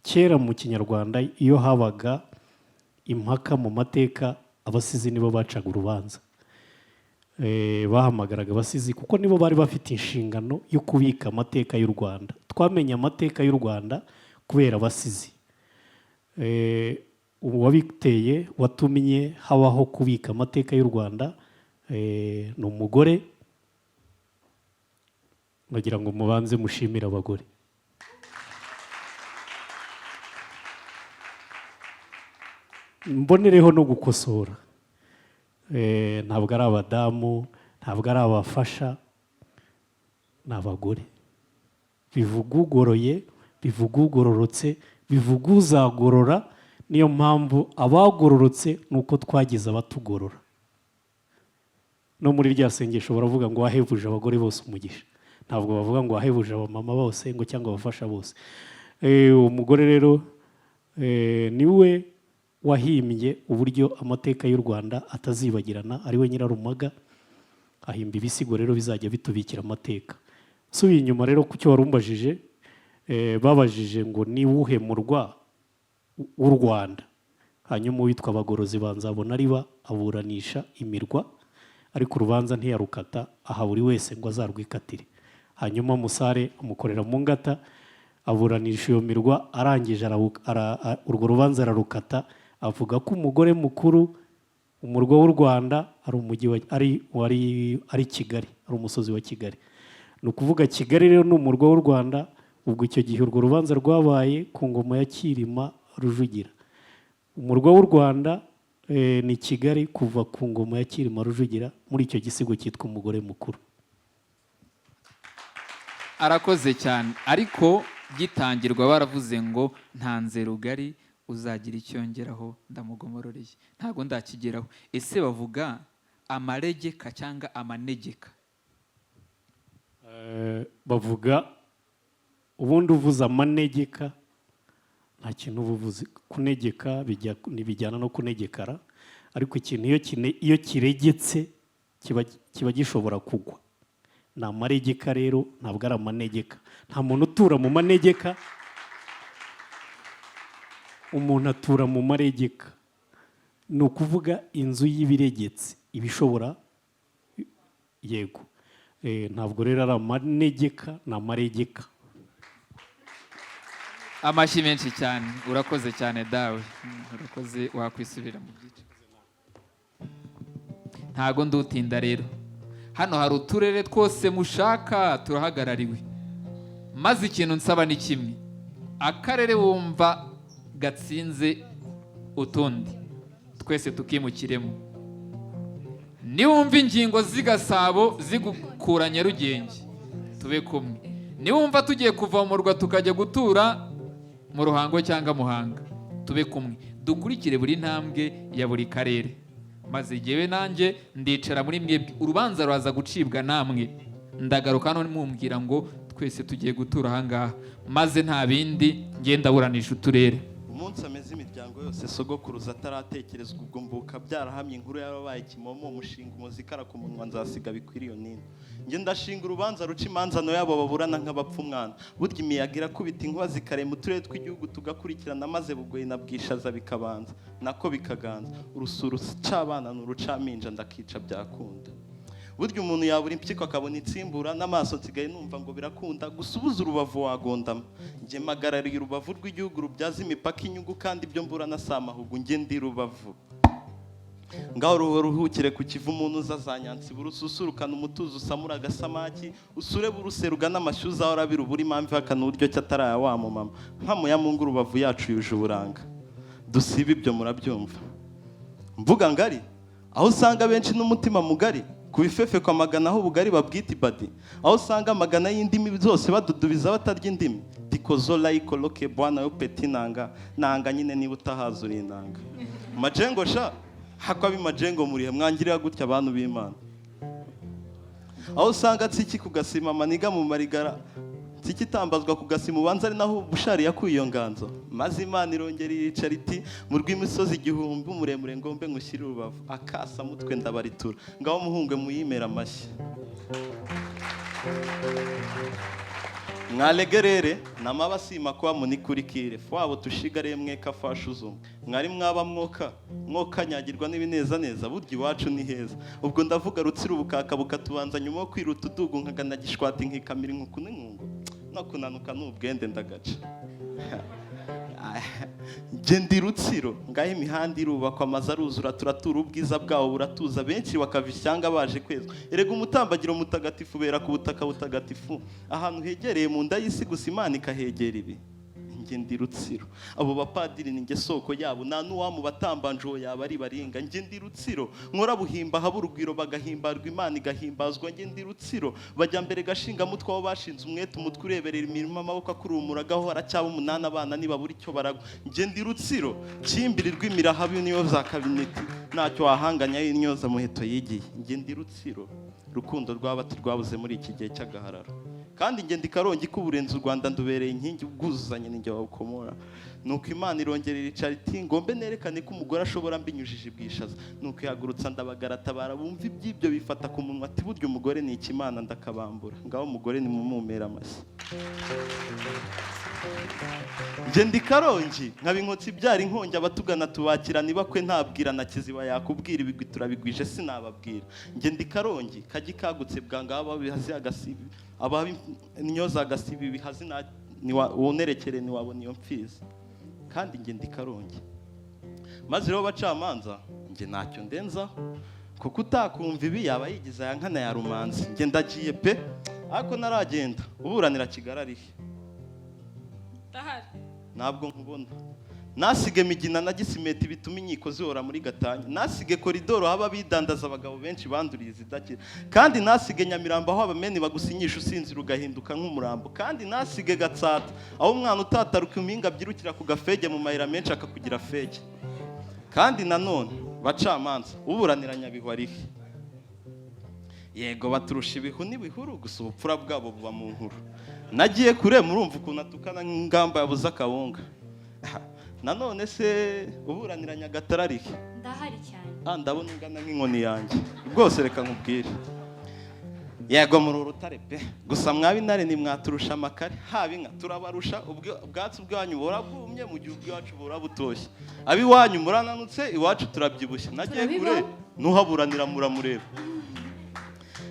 kera mu kinyarwanda iyo habaga impaka mu mateka abasizi nibo bacaga urubanza. Bahamagaraga abasizi kuko nibo bari bafite inshingano yo kubika amateka y'u Rwanda. Twamenye amateka y'u Rwanda kubera abasizi. Uwabiteye watumye habaho kubika amateka y'u Rwanda ni umugore. Nagira ngo mubanze mushimire abagore. Mbonereho no gukosora, ntabwo ari abadamu, ntabwo ari abafasha, ni abagore. Bivuga ugoroye, bivuga ugororotse, bivuga uzagorora. Niyo mpamvu abagororotse nuko twagize abatugorora. No muri rya sengesho baravuga ngo wahebuje abagore bose umugisha. Ntabwo bavuga ngo wahebuje abamama bose ngo cyangwa abafasha bose. Umugore rero niwe wahimbye uburyo amateka y'u Rwanda atazibagirana, ari we Nyirarumaga. Ahimba ibisigo rero bizajya bitubikira amateka. Subiye inyuma rero ku cyo warumbajije, babajije ngo ni wuhe murwa w'u Rwanda. Hanyuma uwitwa Bagorozi banzabona ariba aburanisha imirwa, ariko urubanza ntiyarukata, aha buri wese ngo azarwikatire. Hanyuma Musare amukorera mu ngata, aburanisha iyo mirwa, arangije urwo rubanza ararukata, avuga ko umugore mukuru umurwa w'u Rwanda ari Kigali, ari umusozi wa Kigali. Ni ukuvuga Kigali rero ni umurwa w'u Rwanda. Ubwo icyo gihe urwo rubanza rwabaye ku ngoma ya Cyilima Rujugira. Umurwa w'u Rwanda ni Kigali kuva ku ngoma ya Cyilima Rujugira, muri icyo gisigo cyitwa umugore mukuru. Arakoze cyane, ariko gitangirwa baravuze ngo ntanze rugari uzagira icyongeraho ndamugomororeye. Ntago ndakigeraho. Ese bavuga amaregeka cyangwa amanegeka? Bavuga ubundi uvuza amanegeka nta kintu ubuvuzi. Kunegeka bijyana no kunegekara, ariko ikintu iyo kiregetse kiba gishobora kugwa. Ni amaregeka rero, ntabwo ari amanegeka. Nta muntu utura mu manegeka, umuntu atura mu maregeka. Ni ukuvuga inzu y'ibiregetse ibishobora, yego. Ntabwo rero ari amanegeka, ni amaregeka. Amashyi menshi cyane, urakoze cyane dawe, urakoze, wakwisubira mu byiciro. Ntago ndutinda rero. Hano hari uturere twose mushaka turahagarariwe. Maze ikintu nsaba ni kimwe, akarere wumva gatsinze utundi twese tukimukiremo. Niwumva ingingo z'igasabo zigukura Nyarugenge tube kumwe. Niwumva tugiye kuva mu murwa tukajya gutura mu Ruhango cyangwa Muhanga tube kumwe. Dukurikire buri ntambwe ya buri karere, maze jyewe nanjye ndicara muri mwebwe. Urubanza rwaza gucibwa namwe, ndagaruka none mumbwira ngo twese tugiye gutura ahangaha, maze nta bindi ngenda buranisha uturere. Umunsi ameze imiryango yose sogokuruza ataratekerezwa, ubwo mbuka byarahamye inkuru yabaye kimomo, umushinga umuzikara ku munwa nzasiga bikwiriyo nini. Nge ndashinga urubanza ruca imanzano yabo baburana nk'abapfa umwana. Burya imiyaga irakubita inkuba zikarema uturere tw'igihugu tugakurikirana, maze Bugoyi na Bwishaza bikabanza nako bikaganza. Urusuru c'abana n'urucaminja ndakica byakunda. Burya umuntu yabura impyiko akabona itsimbura, n'amaso nsigaye numva ngo birakunda. Gusubuza urubavu wagondama, nge magarariye urubavu rw'igihugu rubyaza imipaka inyungu, kandi ibyo mbura na samahugu nge ndi Rubavu. Ngaho ruhukire ku kivu umuntu uzazanyansi burususurukana umutuzo usamura agasamaki, usure buruseruga n'amashyuza aho rabira uburi impamvu hakana uburyo cyataraya wa mu mama. Mpamo ya Mungu Rubavu yacu yuje uburanga, dusiba ibyo murabyumva. Mvuga ngari aho usanga benshi n'umutima mugari, kubifefe kwa magana aho ubugari babwita ibadi, aho usanga magana y'indimi zose badudubiza batarya indimi. Tikozola ikoloke bwana yo petinanga nanga nyine niba utahaza uri inanga. Majengo sha hakwa bimajengo murihe mwangirira gutya abantu b'Imana. Aho usanga tsiki kugasima maniga mu marigara, tsiki tambazwa kugasima ubanza ari naho bushari yakuye iyo nganzo. Maze Imana irongera iricara iti mu rw'imisozi igihumbi umuremure ngombe ngushyire Rubavu, akasa mutwe ndabaritura. Ngaho muhungwe muyimera amashyi. mwalegerere namabasima kwa munikurikire fwabo tushigare mweka fashuzo mwari mwaba mwoka nyagirwa n'ibineza neza burya iwacu ni heza ubwo ndavuga rutsira ubukaka bukatubanza nyuma yo kwiruta udugu nkagana gishwati nkikamira inkuku n'inkungu no kunanuka n'ubwende ndagaca Gendi rutsiro ngaho imihanda irubakwa amazu aruzura turatura ubwiza bwawo buratuza benshi bakava ishyanga baje kwezwa erega umutambagiro mutagatifu bera ku butaka butagatifu ahantu hegereye mu nda y'isi gusa Imana ikahegera ibi Gendi rutsiro abo bapadiri ninge soko yabo nta n'uwamu batambanjo yaba ari baringa Gendi rutsiro nkora buhimba haburugwiro bagahimbarwa Imana igahimbazwa Gendi rutsiro bajya mbere gashinga mutwe aho bashinze umwete umutwe ureberera imirimo amaboko akurumura gahora cyaba umunana abana niba buri cyo baragwa Gendi rutsiro kimbirirwa imirahabi niyo za kabineti ntacyo wahanganya y'inyoza muheto yigiye Gendi rutsiro rukundo rw'abatu rwabuze muri iki gihe cy'agahararo kandi ngende Karongi k'uburenze u Rwanda ndubereye inkingi ubwuzuzanye ninjye wabukomora nuko Imana irongerera icariti ngombe nerekane ko umugore ashobora mbinyujije bwishaza nuko ihagurutsa ndabagaratabara bumva ibyibyo bifata ku munwa ati burya umugore ni ikimana ndakabambura ngaho umugore ni mumumera amashyi Ngende Karongi nkabinkotsi byari inkongi abatugana tubakira nibakwe ntabwira na kiziba yakubwira ibigwi turabigwije sinababwira Ngende Karongi kaji kagutse bwanga aba bihazi agasibi aba nyoza agasibi bihazi na wonerekere ni wabona iyo mfizi kandi Ngende Karongi maze rero bacamanza nge ntacyo ndenzaho kuko utakumva ibi yaba yigize ya nkana ya rumanzi nge ndagiye pe ariko naragenda uburanira kigararihe ntabwo nkubona nasige migina na gisimeti bituma inkiko zihora muri gatanya nasige koridoro haba bidandaza abagabo benshi banduriye zidakira kandi nasige Nyamirambo aho abameni bagusinyisha usinzira ugahinduka nk'umurambo kandi nasige Gatsata aho umwana utataruka impinga byirukira ku gafege mu mayira menshi akakugira fege kandi nanone bacamanza uburanira Nyabihu arihe yego baturusha ibihu n'ibihuru gusa ubupfura bwabo buba mu nkuru nagiye kure murumva ukuntu atukana ngamba yabuze akabunga nanone se uburanira Nyagatare arihe ndahari cyane ndabona ungana nk'inkoni yanjye rwose reka nkubwire yego muri urutare pe gusa mwabi nare ni mwaturusha amakare haba inka turabarusha ubwatsi bwanyu burabwumye mu gihe ubwacu burabutoshye abi wanyu murananutse iwacu turabyibushye nagiye kure nuhaburanira muramureba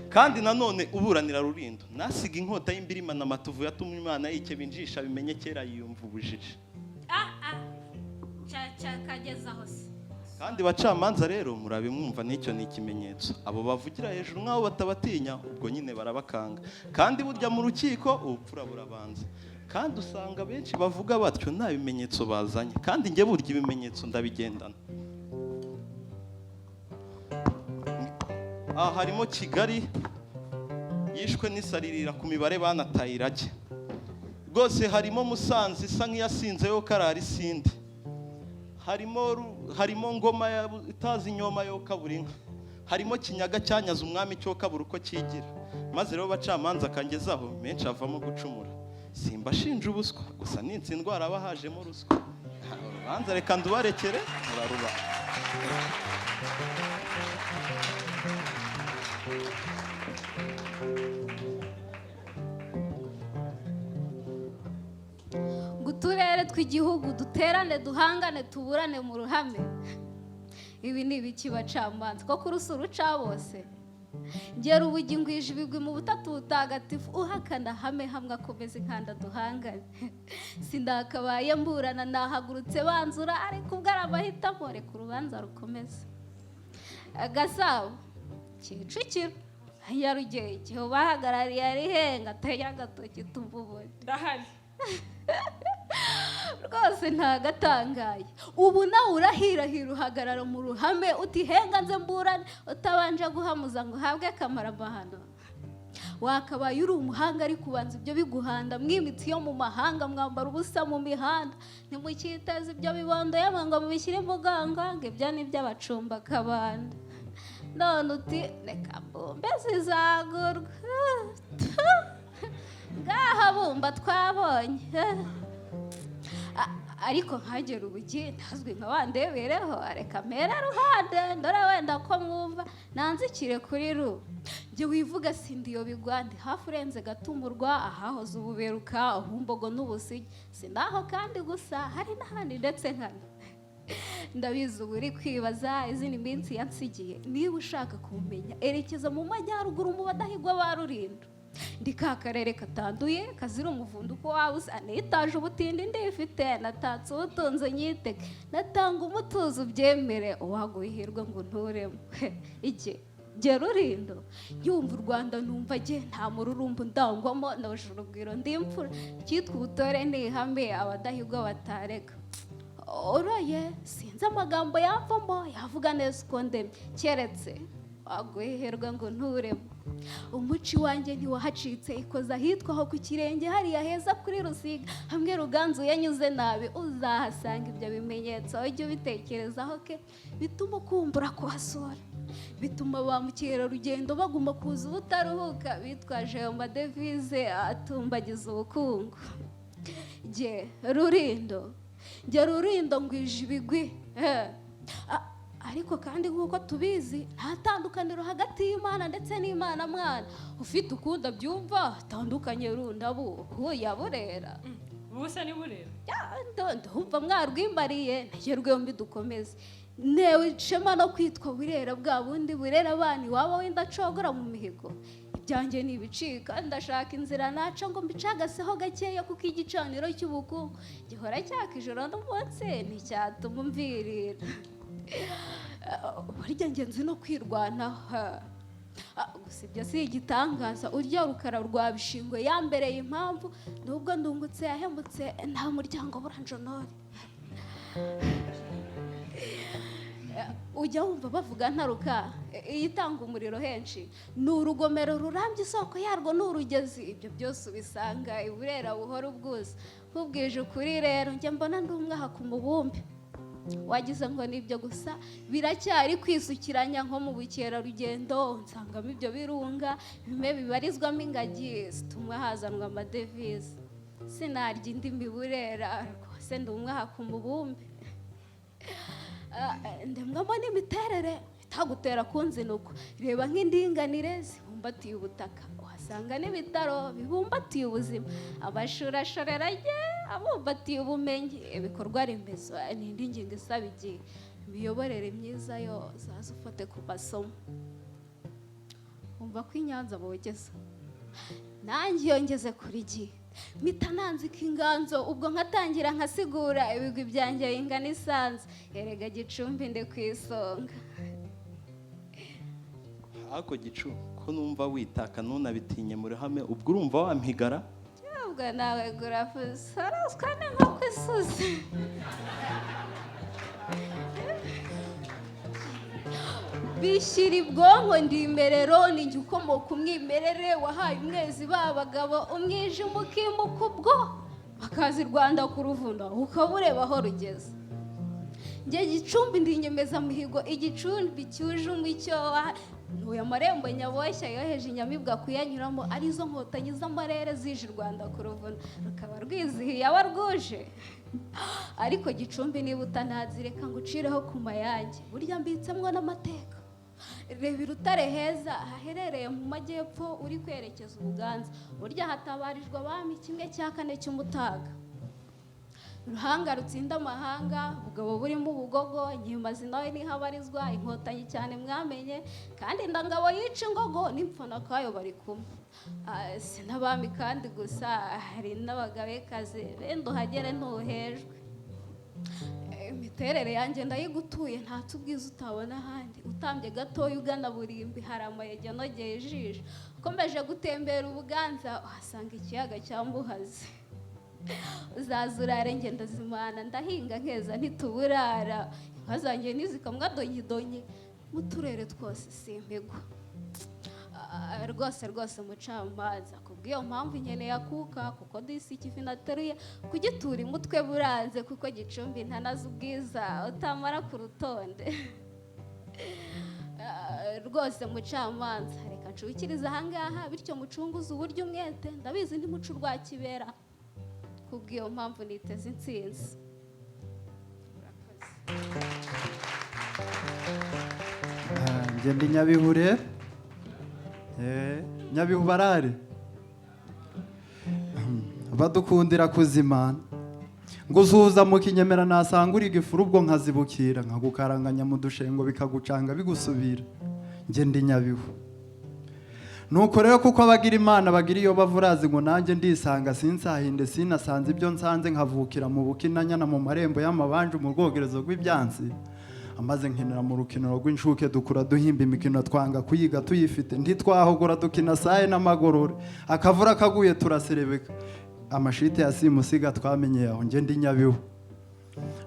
kandi nanone uburanira Rulindo nasiga inkota y'imbirima na matuvu yatumye Imana yikebinjisha bimenye kera yiyumva ubujiji kageza hose kandi bacamanza rero murabimwumva n'icyo ni ikimenyetso abo bavugira hejuru nk'aho batabatinya ubwo nyine barabakanga kandi burya mu rukiko ubupfura burabanza kandi usanga benshi bavuga batyo nta bimenyetso bazanye kandi njye burya ibimenyetso ndabigendana harimo Kigali yishwe n'isaririra ku mibare banataye irage rwose harimo Musanze isa nk'iyasinzeyo karari sindi harimo Ngoma itazi inyoma yo kaburinka harimo Kinyaga cyanyaza umwami cyo kabura uko kigira maze rero bacamanza kangezaho menshi avamo gucumura simba shinja ubuswa gusa n'intsindwara abahajemo ruswa urubanza reka ndubarekere muraruba uturere tw'igihugu duterane duhangane tuburane mu ruhame ibi ni ibiki bacamanza ko kurusa uruca bose ngera ubugi ngwije ibigwi mu butatu butagatifu uhakana hame hamwe akomeza inkanda duhangane sindakabaye mburana nahagurutse banzura ariko ubwo ari amahitamo reka urubanza rukomeza Gasabo Kicukiro Nyarugenge igihe bahagarariye ari henga ateye agatoki tuvubone ndahari rwose ntagatangaye ubu nawe urahirahira uhagarara mu ruhame uti henga nze mburane utabanje guhamuza ngo uhabwe akamarabahano wakabaye uri umuhanga ariko ubanza ibyo biguhanda mwimitsi yo mu mahanga mwambara ubusa mu mihanda ntimukiteze ibyo bibondo yamwe ngo mubishyire muganga ngo ibyo ni iby'abacumba kabanda none uti reka mbumbe zizagurwa ngaha bumba twabonye ariko nkagera ubugi ntazwi nka wandebereho reka mera ruhande ndora wenda ko mwumva nanzikire kuri ru jye wivuga sindiyo bigwa ndi hafi urenze gatumurwa ahahoze ububeruka ahumbogo n'ubusigi sinaho kandi gusa hari n'ahandi ndetse nkana ndabizi ubu uri kwibaza izindi minsi yansigiye niba ushaka kumenya erekeza mu majyaruguru mu badahigwa ba Rulindo ndi ka karere katanduye kazira umuvundo waba usa nitaje ubutindi ndifite natatse ubutunzi nyitege natanga umutuzo ubyemere uwaguhirwa ngo nturemo jye Rulindo yumva u Rwanda numva jye nta mururumbu ndangwamo naje urugwiro ndimfura cyitwa ubutore ni ihame abadahigwa batareka oroye sinzi amagambo yavamo yavuga neza uko ndemye keretse waguheherwa ngo nturemo umuci wanjye ntiwahacitse ikoza ahitwa aho ku kirenge hariya heza kuri Rusiga hamwe Ruganzu yanyuze nabi uzahasanga ibyo bimenyetso ujye ubitekerezaho ke bituma ukumbura kuhasura bituma ba mukerarugendo baguma kuza ubutaruhuka bitwaje ayo madevize atumbagiza ubukungu jye Rulindo ngwije ibigwi ariko kandi nk'uko tubizi nta tandukaniro hagati y'Imana ndetse n'Imana mwana ufite ukunda byumva tandukanye rundabu yaburera Busa ni burera ndumva mwarwimbariye ntagerwe yombi dukomeze newe ishema no kwitwa burera bwa bundi burera abana waba wenda acogora mu mihigo ibyanjye nibicika ndashaka inzira naca ngo mbicagaseho gakeya kuko igicaniro cy'ubukungu gihora cyaka ijoro n'umunsi nticyatuma umvirira burya ngenzi no kwirwanaho gusa ibyo si igitangaza urya rukara rwa bishingwe yambereye impamvu nubwo ndungutse yahemutse nta muryango buranjonori ujya wumva bavuga ntaruka itanga umuriro henshi ni urugomero rurambye isoko yarwo ni urugezi ibyo byose ubisanga iburera buhora ubwuza nkubwije ukuri rero njya mbona ndi umwaha ku mubumbe wagize ngo nibyo gusa biracyari kwisukiranya nko mu bukerarugendo nsangamo ibyo birunga bimwe bibarizwamo ingagi zitumwa hazanwa amadevize sinarya indi miburera rwose ndi umwaha ku mubumbe ndemwamo n'imiterere itagutera kunzinuka reba nk'indinganire zibumbatiye ubutaka uhasanga n'ibitaro bibumbatiye ubuzima amashuri ashoreranye abumbatiye ubumenyi ibikorwa remezo n'indi ngingo isaba igihe imiyoborere myiza yo zaza ufate ku masomo umva ko i Nyanza bogeza nanjye iyo ngeze kuri gihe mpita nanzika inganzo ubwo nkatangira nkasigura ibigwi byanjye ingana isanze erega Gicumbi ndi ku isonga ako Gicu ko numva witaka nunabitinye muri hame ubwo urumva wampigara ubwo nawe gurafuza araswa ni nko kwisuzi bishyira ibwonko ndi imberero ninjye ukomoka umwimerere wahaye umwezi babagabo umwijima ukimuka ubwo bakaza i Rwanda kuruvuna ukaba ureba aho rugeze njye Gicumbi ndi inyemezamuhigo igicumbi cyuje umucyo ntuye amarembo nyaboshya yoheje inyamibwa kuyanyuramo arizo nkotanyi z'amarere zije i Rwanda kuruvuna rukaba rwizihiye abarwuje ariko Gicumbi niba utanazi reka ngo ucireho ku mayange burya mbitsemwo n'amateka reba irutare heza haherereye mu majyepfo uri kwerekeza Ubuganza burya hatabarijwe abami 1/4 cy'umutaga ruhanga rutsinda amahanga ubugabo burimo ubugogo nyimazi nawe nihabarizwa inkotanyi cyane mwamenye kandi ndangabo yica ingogo n'impfana kayo bari kumwe sinabami kandi gusa hari n'abagabekazi bendo hagere ntuhejwe imiterere yanjye ndayigutuye ntatse ubwiza utabona ahandi utambye gatoya ugana Burimbi hari amayege anogeye ijisho ukomeje gutembera Ubuganza uhasanga ikiyaga cya Mbuhazi uzaza urare ngenda zimana ndahinga nkeza ntituburara inka zanjye nizikamwa donyidonye mu turere twose simpigwa rwose mucamanza kubw'iyo mpamvu nkeneye akuka kuko disi ikivi nateruye kugitura umutwe buranze kuko Gicumbi ntanazi ubwiza utamara ku rutonde rwose mucamanza reka ncukirize ahangaha bityo mucunguze uburyo umwete ndabizi ntimuca urwa kibera kubw'iyo mpamvu niteze intsinzi njye ndi Nyabihure Nyabihu barare badukundira kuzimana ngo uzuza mu kinyemera nasanga uri gifuru ubwo nkazibukira nkagukaranganya mu dushengo bikagucanga bigusubira nge ndi Nyabihu. Nuko rero kuko abagira Imana bagira iyo bavurazi ngo nanjye ndisanga sinsahinde sinasanze ibyo nsanze nkavukira mu bukinanyana mu marembo y'amabanje mu rwogerezo rw'Ibyanzu amaze nkinira mu rukino rw'inshuke dukura duhimba imikino twanga kuyiga tuyifite ntitwahogora dukina saye n'amagorore akavura kaguye turaserebeka amashite ya simusiga twamenye aho nge ndi Nyabihu.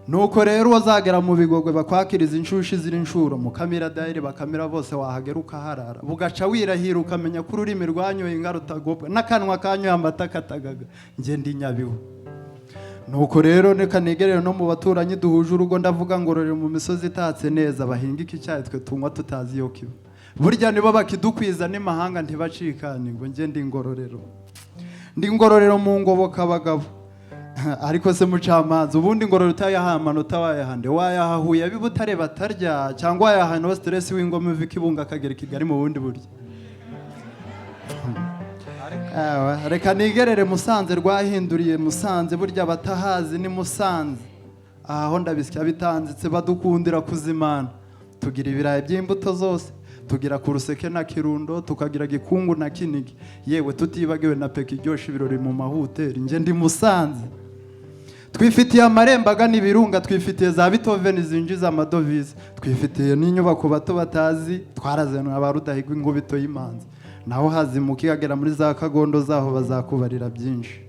Nuko rero wazagera mu bigogwe bakwakiriza inshushi ziri inshuro mukamira daire bakamira bose wahagera ukaharara bugaca wirahira ukamenya ko ururimi rwanyoye ingarutagobwa n'akanwa kanyoye amata katagaga nge ndi Nyabihu. Nuko rero reka nigerere no mu baturanyi duhuje urugo ndavuga ngororero mu misozi itatse neza bahinga iki cyayi twe tunywa tutazi yo kiba burya nibo bakidukwiza n'imahanga ntibacikane ngo nge ndi ngororero mu ngoboka abagabo ariko se mucamanza ubundi ngororero utayaha amanota wayahande wayahahuye abibutare batarya cyangwa wayaha no stress w'ingoma ivika ibunga akagera Kigali mu bundi buryo. Reka nigerere Musanze rwahinduriye Musanze burya batahazi ni Musanze aho ndabisya bitanzitse badukundira kuzimana tugira ibirayi by'imbuto zose tugira kuruseke na Kirundo tukagira Gikungu na Kinigi yewe tutibagiwe na peki iryosha ibirori mu mahoteli nge ndi Musanze. Twifitiye amarembaga n'ibirunga twifitiye za Beethoven zinjiza amadovize twifitiye n'inyubako bato batazi twarazenwe abarudahigwa ingubito y'imanzi naho hazimuka igagera muri za Kagondo zaho bazakubarira byinshi.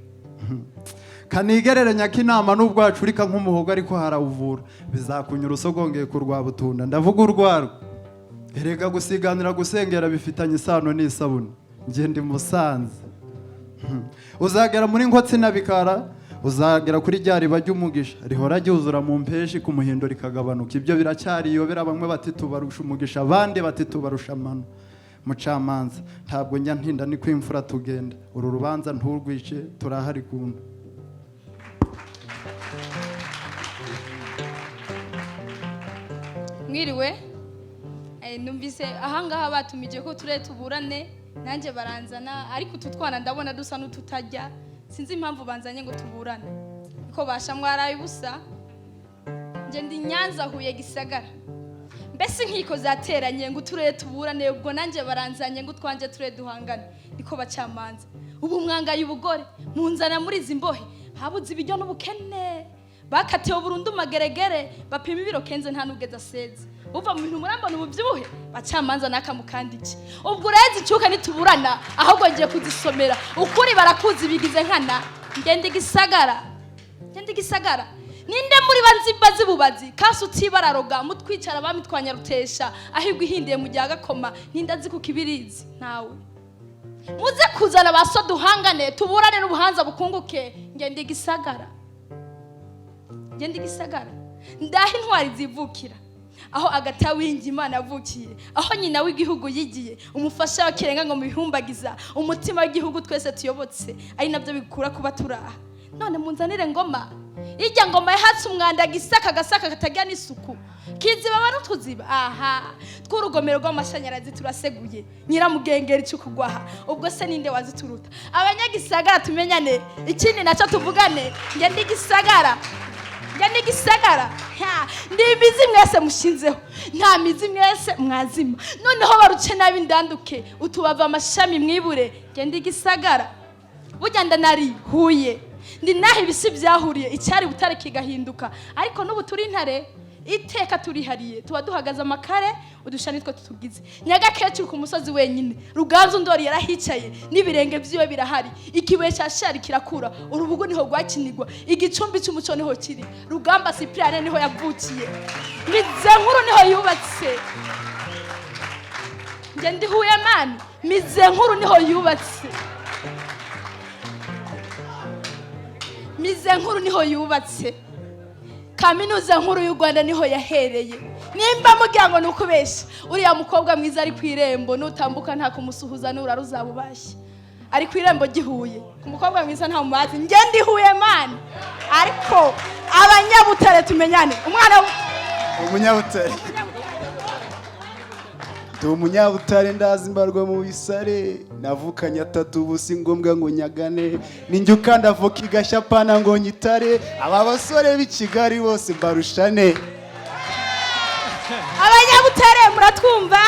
Kanigerere Nyakinama n'ubwacu urika nk'umuhogo ariko harawuvura bizakunyura usogongeye ku Rwabutunda ndavuga urwarwo erega gusiganira gusengera bifitanye isano n'isabune nge ndi Musanze. Uzagera muri Nkotsi na Bikara uzagera kuri ryariba ry'umugisha rihora ryuzura mu mpeshi ku muhindo rikagabanuka ibyo biracyari yobera bamwe bati tubarusha umugisha abandi bati tubarusha amano. Mucamanza ntabwo njya ntinda ni kwimfura tugenda uru rubanza nturwice turahari gunda. Mwiriwe numvise ahangaha batumije ko tuburane nanjye baranzana ariko tutwana ndabona dusa n'ututajya sinzi impamvu banzanye ngo tuburane ko basha mwaraye ubusa nje ndi Nyanza Huye Gisagara mbese nkiko zateranye ngo uturere tuburane ubwo nanjye baranzanye ngo twanje turere duhangane niko bacamanza ubu mwangaye ubugore munzana muri zimbohe habuze ibijyo n'ubukene bakatiye burundu mageregere bapima ibiro kenze nta nubweza seze uva mu bintu murambona ubuvyibuhe bacamanza nakamukandiki ubwo rezi cyuka nituburana ahubwo ngiye kuzisomera ukuri barakuzi bigize nkana ngende Gisagara ninde muri banzimba zibubazi kasi utibararoga mutwicara bamitwanya rutesha ahibwe ihindiye mu gihe agakoma ninde azi kukibirizi ntawe muze kuzana baso duhangane tuburane n'ubuhanza bukunguke ngende Gisagara ndahi intwari zivukira aho agata wingi Imana avukiye aho nyina w'igihugu yigiye umufasha wakirenga ngo mubihumbagiza umutima w'igihugu twese tuyobotse ari nabyo bikura kuba turaha none munzanire ngoma ijya ngoma yahatse umwanda Gisaka katajya n'isuku kiziba barutuziba aha tw'urugomero rw'amashanyarazi turaseguye nyiramugengeri cyo kugwaha ubwo se ninde wazituruta abanyagisagara tumenyane ikindi nacyo tuvugane nge ndi Gisagara ndi imizi mwese mushinzeho nta mizi mwese mwazima noneho baruce nabi ndanduke utubava amashami mwibure nge ndi Gisagara burya ndanari Huye ndi naho ibisi byahuriye icyari butare kigahinduka ariko n'ubu turi intare iteka turihariye tuba duhagaze amakare udushani two tutugize nyagakecuru ku musozi wenyine Ruganzu Ndori yarahicaye n'ibirenge byiwe birahari ikibuye cya shari kirakura urubugu niho rwakinirwa igicumbi cy'umuco niho kiri Rugamba Cyprien niho yavukiye mize nkuru niho yubatse nge ndi Huye mani mize nkuru niho yubatse Kaminuza nkuru y'u Rwanda niho yahereye nimba mugira ngo nukubesha uriya mukobwa mwiza ari kwirembo nutambuka nta kumusuhuza nura ruzabubashye ari kwirembo gihuye umukobwa mwiza nta mubazi nge ndi Huye mani ariko abanyabutare tumenyane umwana umunyabutare ndi umunyabutare ndazi mbarwa mu bisare navukanye atatu ubu si ngombwa ngo nyagane ninjye ukanda avoka igashya pana ngo nyitare aba basore b'i Kigali bose mbarushane. Abanyabutare muratwumva?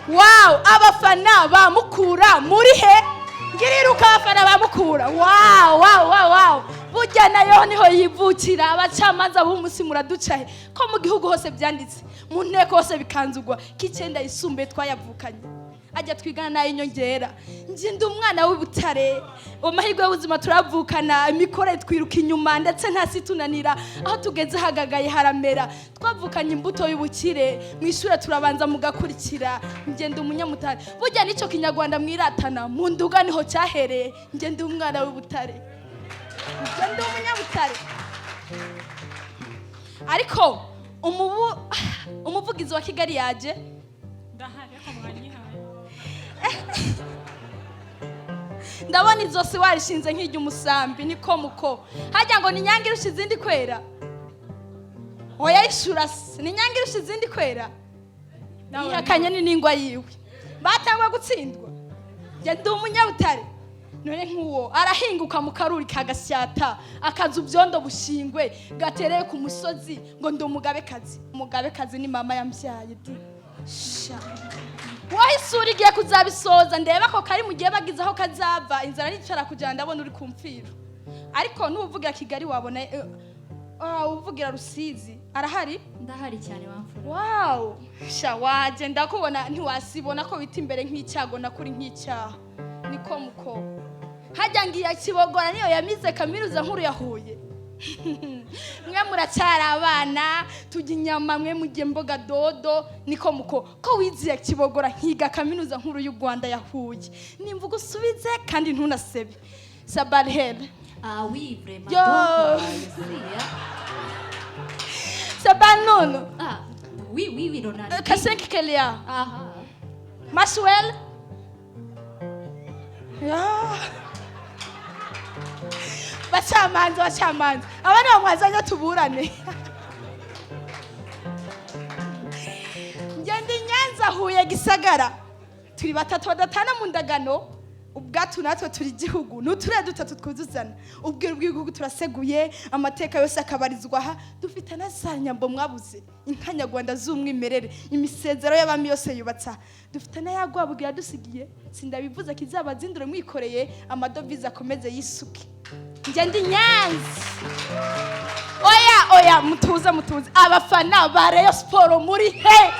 Wow, abafana bamukura muri he? Ngiriruka abafana bamukura. Wow. Burya nayo niho yivukira abacamanza b'umunsi muraducahe ko mu gihugu hose byanditse mu nteko hose bikanzugwa k'icenda yisumbuye twayavukanye ajya twigana nayo inyongera nje ndi umwana w'Ibutare amahirwe y'ubuzima turavukana imikore twiruka inyuma ndetse ntasi tunanira aho tugeze hagagaye haramera twavukanye imbuto y'ubukire mu ishure turabanza mugakurikira nje ndi umunyamutare burya nico kinyarwanda mwiratana mu nduga niho cyahereye nje ndi umwana w'Ibutare nje ndi umunyabutare ariko umuvugizi wa Kigali yaje ndahari ko mwanyihaye ndabona izose warishinze nk'ijya umusambi niko muko hajya ngo ni nyange irusha izindi kwera oya ishura ni nyange irusha izindi kwera ihakanye n'ingwa yiwe batangwa gutsindwa njye ndi umunyabutare none nk'uwo arahinguka mu karuri kagasyata akaza ubyondo bushingwe gatereye ku musozi ngo ndi umugabekazi ni mama yambyaye di sha wahisura igiye kuzabisoza ndeba ko kari mu gihe bagize aho kazava inzara nicara kujyana ndabona uri ku mfiro ariko n'uvugira Kigali wabona uvugira Rusizi arahari ndahari cyane wamfura wow sha waje ndakubona ntiwasibona ko bita imbere nk'icyago nakuri nk'icyaha niko muko hajya ngiye Kibogora niyo yamize kaminuza nkuru yahuye mwe muracyari abana tujya inyama mwe mujye mboga dodo niko muko ko wiziye Kibogora nkiga kaminuza nkuru y'u Rwanda yahuye nimvuga usubize kandi ntunasebe sabarhel oui vraiment donc sabanon oui Ronald kasenki kelia aha Maxwell bacamanza abana bamwazanya tuburane ngende Nyanza Huye Gisagara turi batatu badatana mu ndagano ubwatu natwe turi igihugu n'uturere dutatu twuzuzana ubwira bw'igihugu turaseguye amateka yose akabarizwa aha dufite na za nyambo mwabuze inkanyarwanda z'umwimerere imisezero y'abami yose yubatsa dufite na yagwabugira dusigiye sindabivuza kizaba zindure mwikoreye amadovize akomeze yisuke nje ndi Nyanza oya mutuze abafana ba Rayon Sport muri he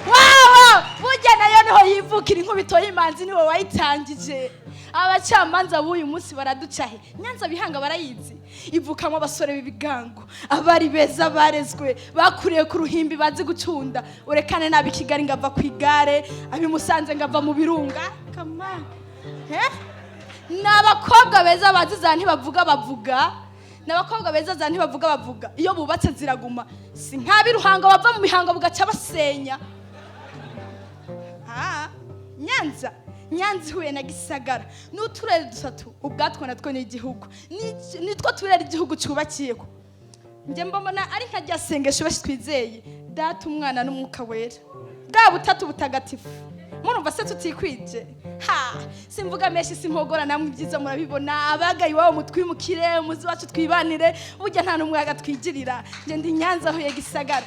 wow burya nayo niho yivukira inkubito y'imanzi niwe wayitangije abacamanza b'uyu munsi baraducahe Nyanza bihanga barayizi ivukamo abasore b'ibigango abari beza barezwe bakuriye ku ruhimbi bazi gucunda urekane nabi Kigali ngava ku igare abimusanze ngava mu birunga kama n'abakobwa beza baziza ntibavuga n'abakobwa beza za ntibavuga iyo bubatse ziraguma si nkabiruhanga bava mu mihango bugaca basenya Nyanza Huye na Gisagara n'uturere dutatu ubwatwo natwo ni igihugu nitwo turere igihugu cyubakiyeko nje mbona ari nka ryasengesho bashitwizeye data umwana n'umwuka wera bwa butatu butagatifu murumva se tutikwije simvuga meshi simpogora namwe byiza murabibona abagayi wawo mutwimukire muzi wacu twibanire burya nta numwe agatwigirira nje ndi Nyanza Huye Gisagara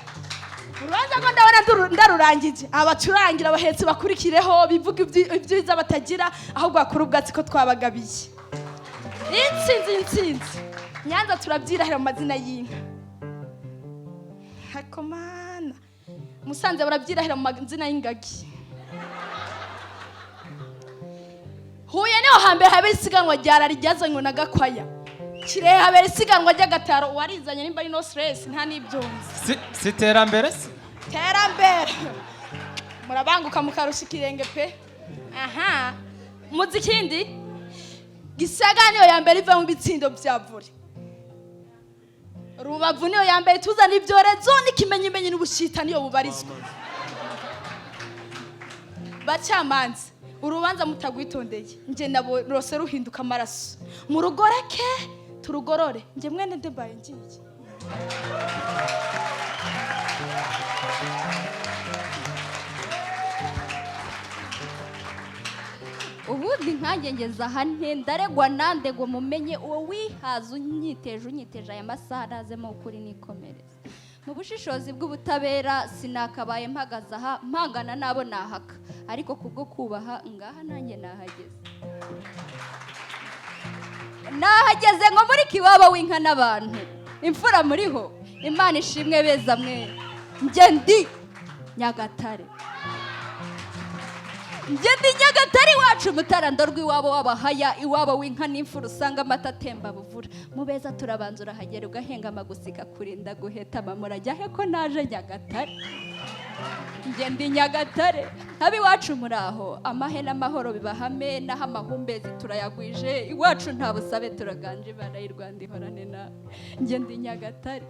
urubanza ngo ndabona ndarurangije abacurangira abahetsi bakurikireho bivuga ibyiza batagira ahubwo bakuru ubwatsi ko twabagabiye intsinzi Nyanza turabyirahira mu mazina y'inka hakomana Musanze barabyirahira mu mazina y'ingagi Huye niho hambere habera isiganwa ryarari ryazanywe na Gakwaya Kirehe habera isiganwa ry'agataro warizanye nimba ari no stress nta n'ibyonzi si terambere murabanguka mukarusha ikirenge pe muzi ikindi Gisagara niyo ya mbere iva mu bitsindo bya vore Rubavu niyo ya mbere tuzana ibyorezo n'ikimenyimenyi n'ubushita niyo bubarizwa bacamanza urubanza mutagwitondeye nje nabo rose ruhinduka amaraso mu rugoreke turugorore nje mwene ndebaye ngiye ubundi nkanjye ngeze aha ndaregwa nande ngo mumenye uwo wihaza unyiteje aya masaha nazemo ukuri nikomereza mu bushishozi bw'ubutabera sinakabaye mpagaze aha mpangana nabo nahaka ariko kubwo kubaha ngaha nanjye nahageze ngo muri kiwabo w'inka n'abantu imfura muriho Imana ishimwe beza mwe njye ndi Nyagatare iwacu Mutarando rw'iwabo w'abahaya iwabo w'inka n'imfura usanga amata atemba buvura mu beza turabanza urahagera ugahenga amagusika kurinda guheta amamurajya he ko naje Nyagatare njye ndi Nyagatare abiwacu muraho amahe n'amahoro bibahame naho amahumbezi turayagwije iwacu nta busabe turaganje Imana y'u Rwanda ihorane na njye ndi Nyagatare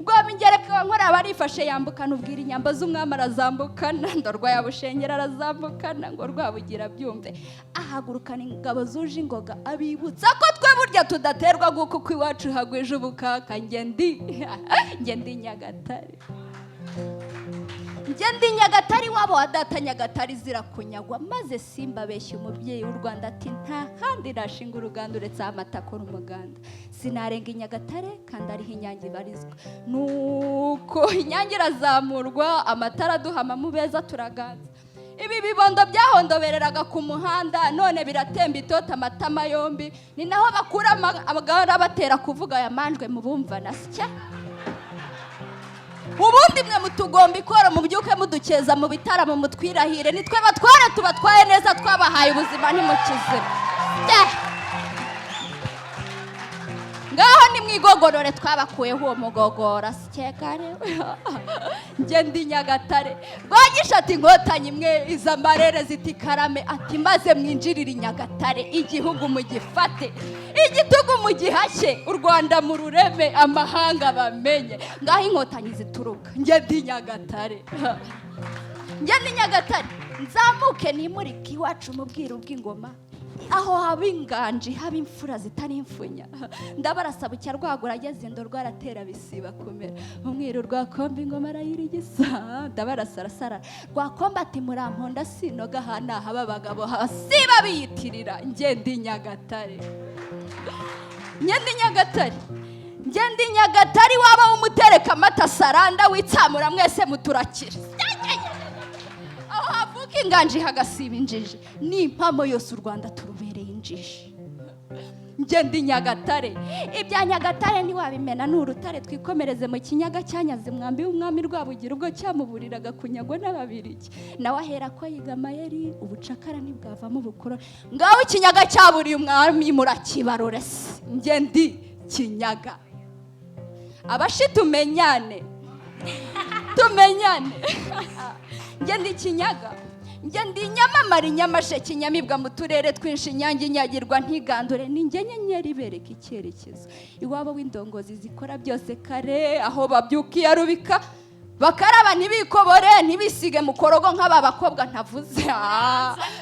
rwabingereka nkora abarifashe yambukana ubwira inyamba z'umwami arazambukana ndorwa yabushengera arazambukana ngo rwabugira byumve ahagurukana ingabo zuje ingoga abibutsa ko twe burya tudaterwa guko ku iwacu hagwije ubukaka njye ndi Nyagatare njye ndi Nyagatare wabo wadata Nyagatare zira kunyagwa maze simba beshya umubyeyi w'u Rwanda ati nta handi nashinga uruganda uretse amatakora umuganda sinarenga Nyagatare kandi ariho inyange ibarizwa nuko inyange irazamurwa amatara duhama mu beza turaganza ibi bibondo byahondobereraga ku muhanda none biratemba itota amatama yombi ni naho bakura amagara batera kuvuga yamanjwe mu bumva nasya ubundi mwe mutugomba ikora mu byuke mudukeza mu bitaramo mutwirahire nitwe batwara tubatwaye neza twabahaye ubuzima ntimukize ngaho nimwigogorore twabakuyeho uwo mugogora sikegare njye ndi Nyagatare rwagisha ati inkotanyi imwe iza amarere ziti karame ati maze mwinjirire Nyagatare igihugu mugifate igitugu mugihashye u Rwanda mu rureme amahanga bamenye ngaho inkotanyi zituruka njye ndi Nyagatare nzamuke nimurike iwacu mu bwiru bw'ingoma aho haba inganji haba imfura zitari imfunya ndabarasaba icyarwagura ageze indo rwaratera bisiba kumera umwiru rwakomba ingoma arayirigisa ndabarasarasara rwakomba ati muramponda sinoga hana haba abagabo hasiba biyitirira njye ndi Nyagatare waba w'umutereka amata saranda witsamura mwese muturakira aho havuka inganji hagasiba injiji n'impamo yose u Rwanda turubereye injiji njye ndi Nyagatare ibya Nyagatare ntiwabimena ni urutare twikomereze mu kinyaga cyanyaze mwambi w'umwami Rwabugira ubwo cyamuburiraga kunyagwa n'ababirigi nawe ahera ko yiga amayeri ubucakara ntibwavamo ubukoro ngaho ikinyaga cyaburiye umwami murakibarore se njye ndi Kinyaga abashi tumenyane njye ndi Kinyaga njye ndi Nyamamare Nyamasheke Nyamibwa mu turere twinshi inyange inyagirwa ntigandure ni njye nyenyeri ibereka icyerekezo iwabo w'indongozi zikora byose kare aho babyukiye rubika bakaraba ntibikobore ntibisige mu korogo nk'aba bakobwa ntavuze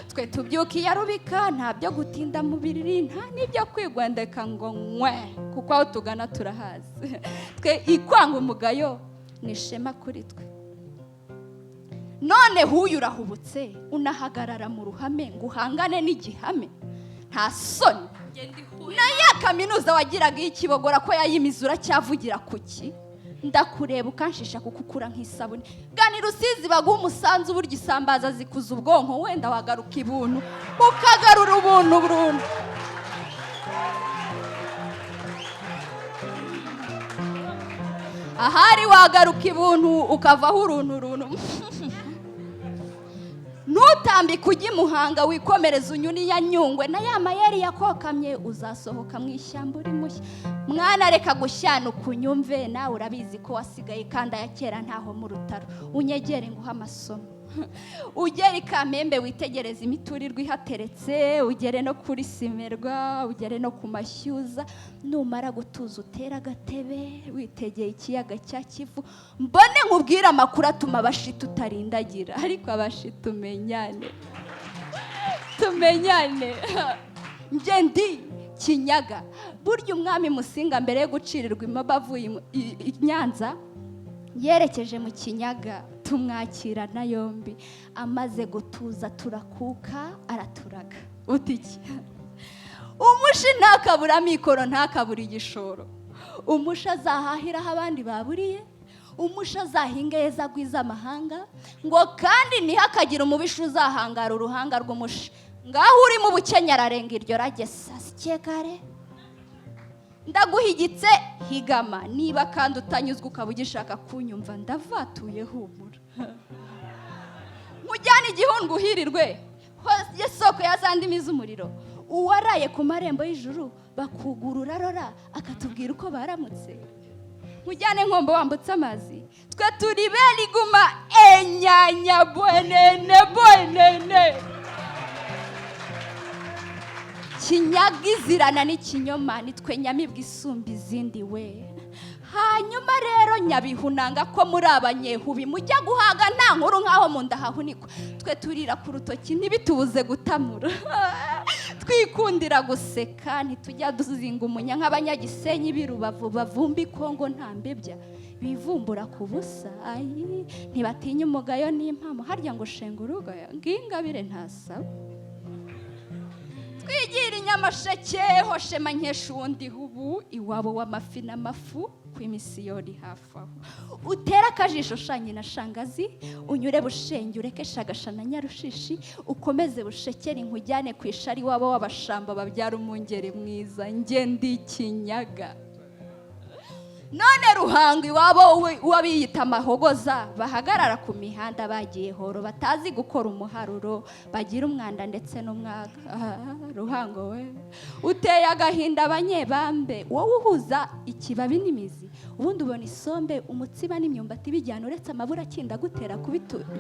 twe tubyukiye rubika nta byo gutinda mu biriri nta n'ibyo kwigwendeka ngo nkwe kuko aho tugana turahazi twe ikwanga umugayo ni ishema kuri twe none huyu urahubutse unahagarara mu ruhame ngo uhangane n'igihame nta soni na ya kaminuza wagiraga y'ikibogora ko yayimizura cyavugira kuki ndakureba ukanshisha kukukura nk'isabune gani Rusizi baguha umusanzu burya isambaza zikuza ubwonko wenda wagaruka ibuntu ukagarura ubuntu burundu ahari wagaruka ibuntu ukavaho uruntu nutambike ujye Muhanga wikomereza unyuni ya Nyungwe na ya mayeri yakokamye uzasohoka mu ishyamba uri mushya mwana reka gushyana ukunyumve nawe urabizi ko wasigaye Kanda ya kera ntaho mu rutaro unyegere nguha amasomo ugere i Kamembe witegereza imiturirwa ihateretse ugere no kuri Simerwa ugere no ku Mashyuza numara gutuza utera agatebe witegeye ikiyaga cya Kivu mbone nkubwira amakuru atuma abashi tutarindagira ariko abashi tumenyane njye ndi Kinyaga burya umwami Musinga mbere yo gucirirwa imaba avuye i Nyanza yerekeje mu Kinyaga tumwakirana yombi amaze gutuza turakuka araturaga utiki umushi ntakabura amikoro ntakabura igishoro umushi azahahira aho abandi baburiye umushi azahinga yeza agwiza amahanga ngo kandi ntihakagire umubisha uzahangara uruhanga rw'umushi ngaho uri mu bukenyera arenga iryo rage sasikiye kare ndaguhigitse higama niba kandi utanyuzwe ukaba ugishaka kunyumva ndavatuye humura mujyane igihungu uhirirwe hose soko yazandimi z'umuriro uwaraye ku marembo y'ijuru bakugurura rora akatubwira uko baramutse mujyane nkombo wambutse amazi twe turi beliguma enyanya bwenene kinyaga izirana n'ikinyoma nitwe nyamibwa isumba izindi we hanyuma rero nyabihunanga ko muri abanyehubi mujya guhaga nta nkuru nk'aho mu nda hahunikwa twe turira ku rutoki ntibitubuze gutamura twikundira guseka ntitujya duzinga umunya nk'abanyagisenyi b'irubavu bavumbi kongo nta mbebya bivumbura ku busa ntibatinya umugayo n'impamo harya ngo shenga urugaya ngingabire ntasaba twigira inyamasheke hoshema nkeshundi hubu iwabo w'amafi n'amafu kw'imisiyoni hafi aho utera akajisho shanye na shangazi unyure bushenge ureke shagasha na nyarushishi ukomeze bushekere inkujyane ku ishari wabo w'abashamba babyara umungere mwiza nge ndi kinyaga none ruhango iwabo wabiyita amahogoza bahagarara ku mihanda bagiye horo batazi gukora umuharuro bagira umwanda ndetse n'umwaga ruhango we uteye agahinda abanyebambe wowe uhuza ikibabi n'imizi ubundi ubona isombe umutsiba n'imyumbati bijyana uretse amabura akinda gutera kubiturira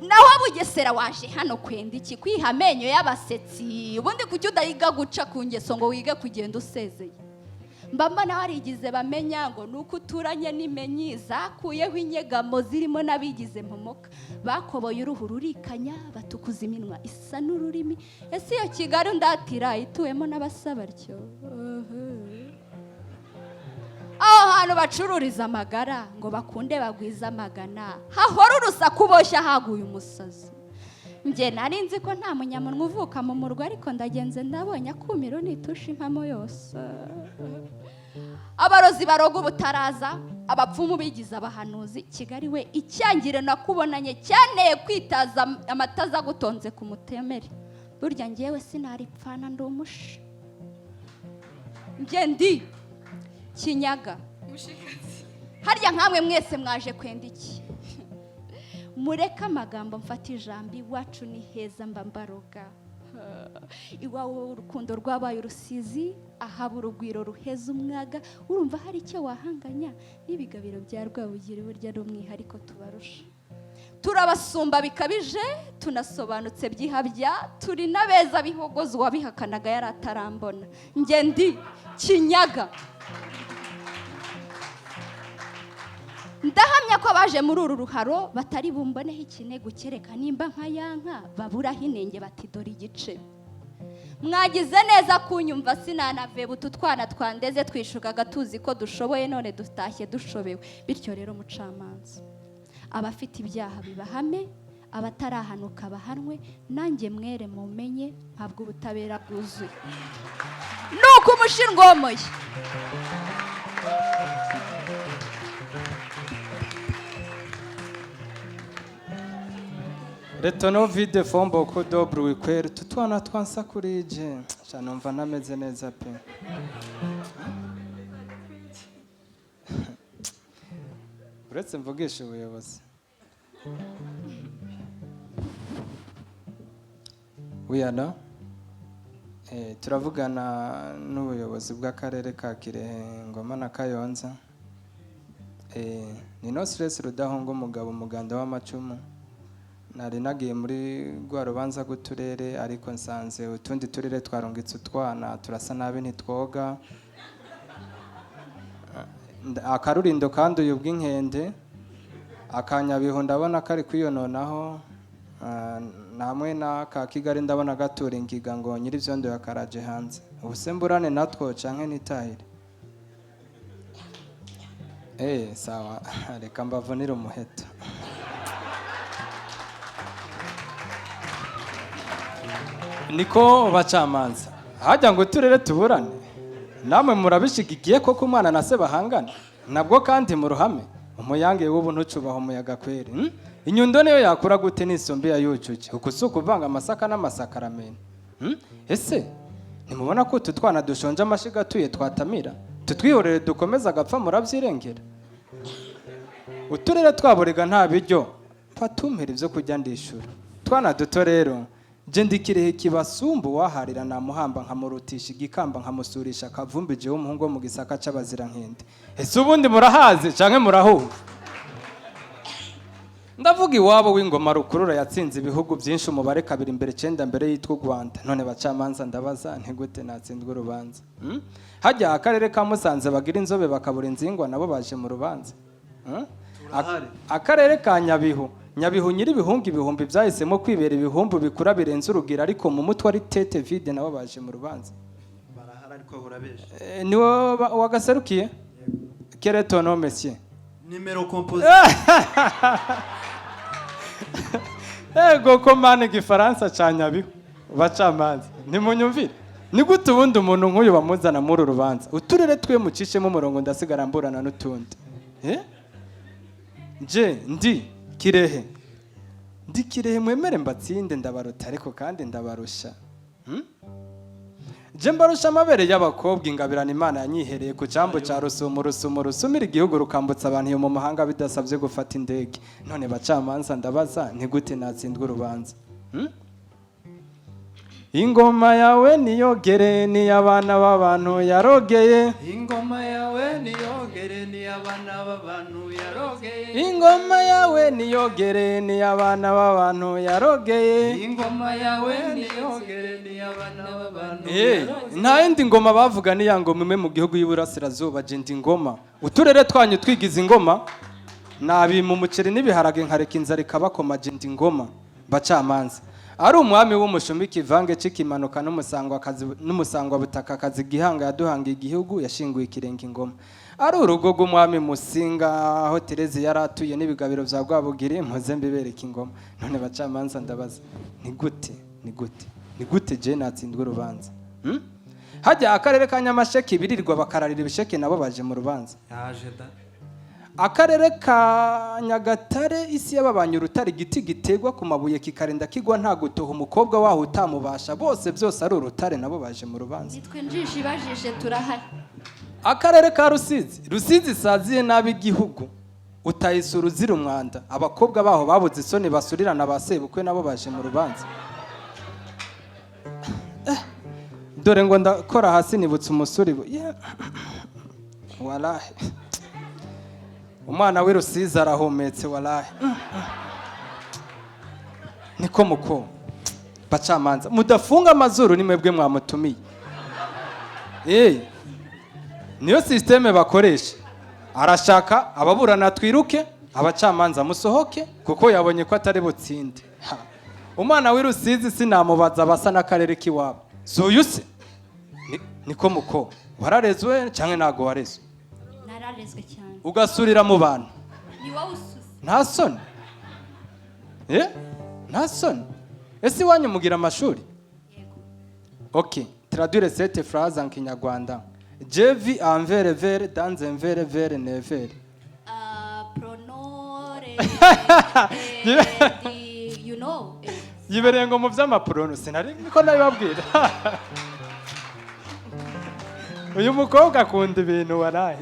naho bugesera waje hano kwenda iki kwiha amenyo y'abasetsi ubundi kuki udahiga guca ku ngeso ngo wige kugenda usezeye mbamba nawe arigize bamenya ngo nuko uturanye n'imenyi zakuyeho inyegamo zirimo n'abigize mpomoka bakoboye uruhu rurikanya batukuza iminwa isa n'ururimi ese iyo Kigali ndatira ituwemo n'abasabaryo aho hantu bacururiza amagara ngo bakunde bagwiza amagana hahora urusaku boshya haguye umusazi njye nari nzi ko nta munyamunwa uvuka mu murwa ariko ndagenze ndabonye akumiro nitusha impamo yose abarozi baroga ubutaraza abapfumu bigize abahanuzi Kigali we icyangire nakubonanye cyaneye kwitaza amataza agutonze ku mutemere burya ngewe sinaripfana ndi umushi njye ndi kinyaga harya nkamwe mwese mwaje kwenda iki mureka amagambo mfata ijambo iwacu ni heza mbambaroga iwawe urukundo rwabaye urusizi ahaba urugwiro ruheza umwaga urumva hari icyo wahanganya n'ibigabiro bya Rwabugiri burya ari umwihariko tubarusha turabasumba bikabije tunasobanutse byihabya turi n'abeza bihogoza uwabihakanaga yari atarambona njye ndi kinyaga ndahamya ko abaje muri uru ruharo batari bumboneho ikinego kereka nimba nka yanka baburaho inenge bati dore igice mwagize neza kunyumva sinanave butu twana twandeze twishukaga tuzi ko dushoboye none dutashye dushobewe bityo rero mucamanza abafite ibyaha bibahame abatarahanuka bahanwe nanjye mwere mumenye ntabwo ubutabera bwuzuye nuko umushingomoye Retono vide fombo ko dobro wikwere tutwana twansa kurije numva nameze neza pe uretse mvugisha ubuyobozi wiyana turavugana n'ubuyobozi bw'akarere ka Kirehe Ngoma na Kayonza ni no stress rudahonga umugabo umuganda w'amacumu nari nagiye muri RW'UTURERE guturere ariko nsanze utundi turere twarungitse utwana turasa nabi ntitwoga akarurindo kandi uyu bw'inkende akanyabihu ndabona kari kwiyononaho namwe na ka Kigali ndabona gatura ingiga ngo nyiri byondo yakaraje hanze ubusemburane natwo canke nitahire sawa reka mbavunire umuheto niko bacamanza hajya ngo uturere tuburane namwe murabishigikiye koko umwana na se bahangana nabwo kandi mu ruhame umuyange w'ubu ntucubaho umuyaga kweri inyundo niyo yakura gute n'isombe ya yucuke uko si ukuvanga amasaka n'amasakaramentu ese ntimubona ko utu twana dushonje amashiga atuye twatamira tutwihorere dukomeze agapfa murabyirengera uturere twaborega nta biryo fatumpera ibyo kujya ndishura twana duto rero je ndikirehe kibasumbu waharira namuhamba nkamurutisha igikamba nkamusurisha akavumbi je w'umuhungu wo mu gisaka c'abazira nkende ese ubundi murahazi canke murahuza ndavuga iwabo w'ingoma rukurura yatsinze ibihugu byinshi umubare 2 imbere 9 mbere yitwa Rwanda none bacamanza ndabaza ntigute natsindwa urubanza hajya akarere ka Musanze bagira inzobe bakabura inzingwa nabo baje mu rubanza akarere ka Nyabihu nyiri ibihumbi ibihumbi byahisemo kwibera ibihumbi bikura birenze urugira ariko mu mutwe ari tete vide nabo baje mu rubanza barahara ariko burabesha niwo wagaserukiye Kereto monsieur nimero composé ego komane gifaransa ca Nyabihu bacamanza nimunyumvire ni gute ubundi umuntu nk'uyu bamuzana muri urubanza uturere twe mucishemo umurongo ndasigara mburana n'utundi je ndi kirehe mwemere mbatsinde ndabaruta ariko kandi ndabarusha je mbarusha amabere y'abakobwa ingabirana Imana yanyihereye ku cyambo cya rusumo rusumira igihugu rukambutsa abantu yo mu mahanga bidasabye gufata indege none bacamanza ndabaza ntigute natsindwa urubanza ingoma yawe niyogere ni abana b'abantu yarogeye ingoma yawe niyogere ni abana b'abantu yarogeye ingoma yawe niyogere ni abana b'abantu yarogeye ingoma yawe niyogere ni abana b'abantu nta yindi ngoma bavuga ni ya ngoma imwe mu gihugu y'Iburasirazuba je ndi ngoma uturere twanyu twigize ingoma nabi mu muceri n'ibiharage nkareka inzara ikabakoma je ndi ngoma bacamanza ari umwami w'umushumbi kivange cikimanuka n'umusangwa butaka kazi gihanga yaduhanga igihugu yashinguye ikirenge ingoma ari urugo rw'umwami Musinga aho Terezi yaratuye n'ibigabiro bya Rwabugiri mpoze mbibereka ingoma none bacamanza ndabaza ni gute je natsindwa urubanza hajya akarere ka Nyamasheke birirwa bakararira ibisheke nabo baje mu rubanza akarere ka Nyagatare isi y'ababanye urutare igiti gitegwa ku mabuye kikarenda kigwa nta gutoha umukobwa waho utamubasha bose byose ari urutare nabo baje mu rubanza nitwe njishe bajije turahari akarere ka Rusizi saziye nabi igihugu utayisura uzira umwanda abakobwa baho babuze isoni basurirana basebukwe nabo baje mu rubanza dore ngo ndakora hasi nibutse umusuri walahi umwana w'Irusizi arahumetse walahi niko muko bacamanza mudafunga amazuru ni mwebwe mwamutumiye niyo systeme bakoresha arashaka ababurana twiruke abacamanza musohoke kuko yabonye ko atari butsinde umwana w'Irusizi sinamubaza basa n'akarere kiwabo zuyuse niko muko wararezwe cyangwa nago warezwe nararezwe cyane ugasurira mu bantu ni wowe usuze nta soni nta soni ese iwanyu mugira amashuri ok traduire cette phrase en kinyarwanda je vis en vere vere dans un vere vere nevere pronore you know yibereye ngo mu by'amaprono sinari niko nabibabwira uyu mukobwa akunda ibintu waraye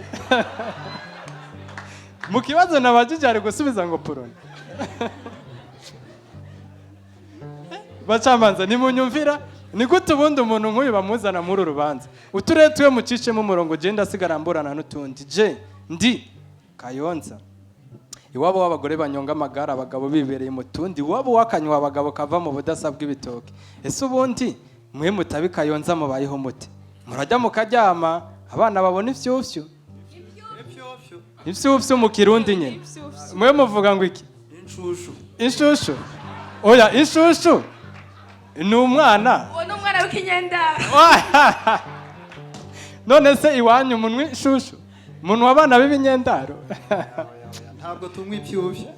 mu kibazo nabajije ari gusubiza ngo prono bacamanza nimunyumvira ni gute ubundi umuntu nk'uyu bamuzana muri urubanza uturere tuwe mucicemo umurongo genda asigara mburana n'utundi je ndi Kayonza iwabo w'abagore banyonga amagara abagabo bibereye mu tundi iwabo wakanywa abagabo kava mu budasa bw'ibitoke ese ubundi mwe mutabi Kayonza mubayeho mute murajya mukaryama abana babona ifyufyu ifyufyu mu kirundi nyine mwe muvuga ngo iki inshushu oya inshushu ni umwana uwo ni umwana w'ikinyendaro none se iwanyu umunwa inshushu umuntu w'abana b'ibinyendaro ntabwo tunywa ibyushye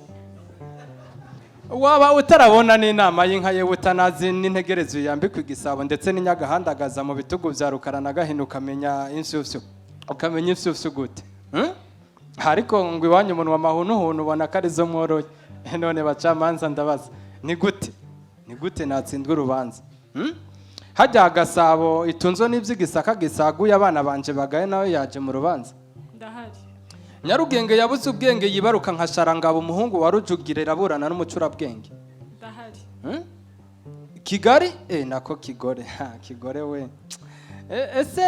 waba utarabona n'inama y'inka yewe utanazi n'integerezo yambikwa igisabo ndetse n'inyagahandagaza mu bitugu bya rukara na gahino ukamenya inshyushyu ukamenya inshyushyu gute ariko ngo iwanyu umuntu w'amahunuhunu ubona ko arizo mworoye none bacamanza ndabaza ni gute natsindwa urubanza hajya agasabo itunzo n'iby'igisaka gisaguye abana banje bagaye nawe yaje mu rubanza ndahari Nyarugenge yabuze ubwenge yibaruka nka Sharangabo umuhungu wa Rujugire raburana n'umucurabwenge ndahari Kigali nako Kigore Kigore we ese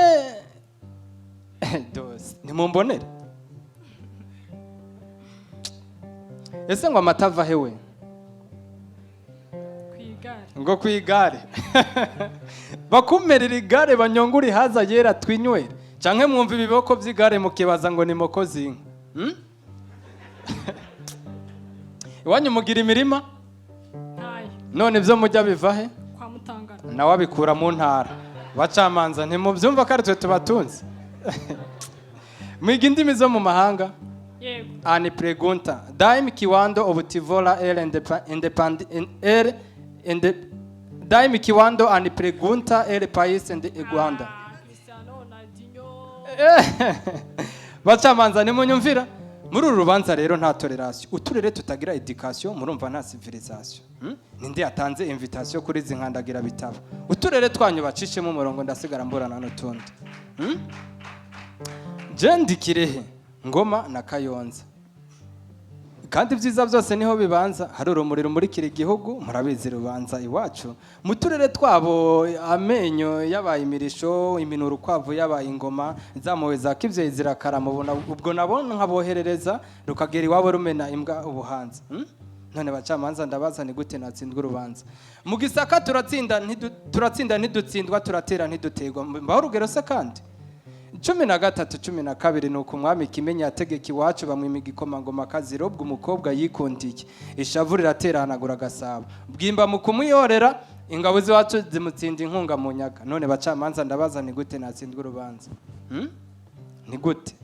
dos nimumbonere ese ngo amatava hewe ngo kwigare bakumerera igare banyongura ihaza yera twinywera canke mwumva ibiboko by'igare mukibaza ngo ni moko zinka iwanyu mugira imirima none ibyo mujya bivahe kwa Mutangana nawe abikura mu ntara bacamanza ntimubyumva ko ari twe tubatunze mwiga indimi zo mu mahanga yego ani pregunta daim kiwando obutivola daim kiwando ani pregunta el país en Uganda bacamanza nimunyumvira muri uru rubanza rero nta tolerance uturere tutagira education murumva nta civilisation ninde yatanze invitation kuri zinkandagira bitabo uturere twanyu bacishemo umurongo ndasigara mburana n'utundi jendi kirehe Ngoma na Kayonza kandi byiza byose niho bibanza hari urumuri rumurikira igihugu murabizi rubanza iwacu mu turere twabo amenyo yabaye imirisho iminuru kwavu yabaye ingoma zamuwe za kivye zirakara mubona ubwo nabona nkaboherereza rukagera iwabo rumena imbwa ubuhanza none bacamanza ndabaza ni gute natsindwa urubanza mu Gisaka turatsinda ntidutsindwa turatera ntidutegwa mbaho rugero se kandi 13 12 nuko umwami Kimenyi yategeka iwacu bamwima igikomangoma kazirobwa umukobwa yikundiye ishavu rirateranagura gasabo bwimba mu kumuyorera ingabo ziwacu zimutsinda inkunga mu nyaga none bacamanza ndabaza ni gute natsindwa urubanza ni gute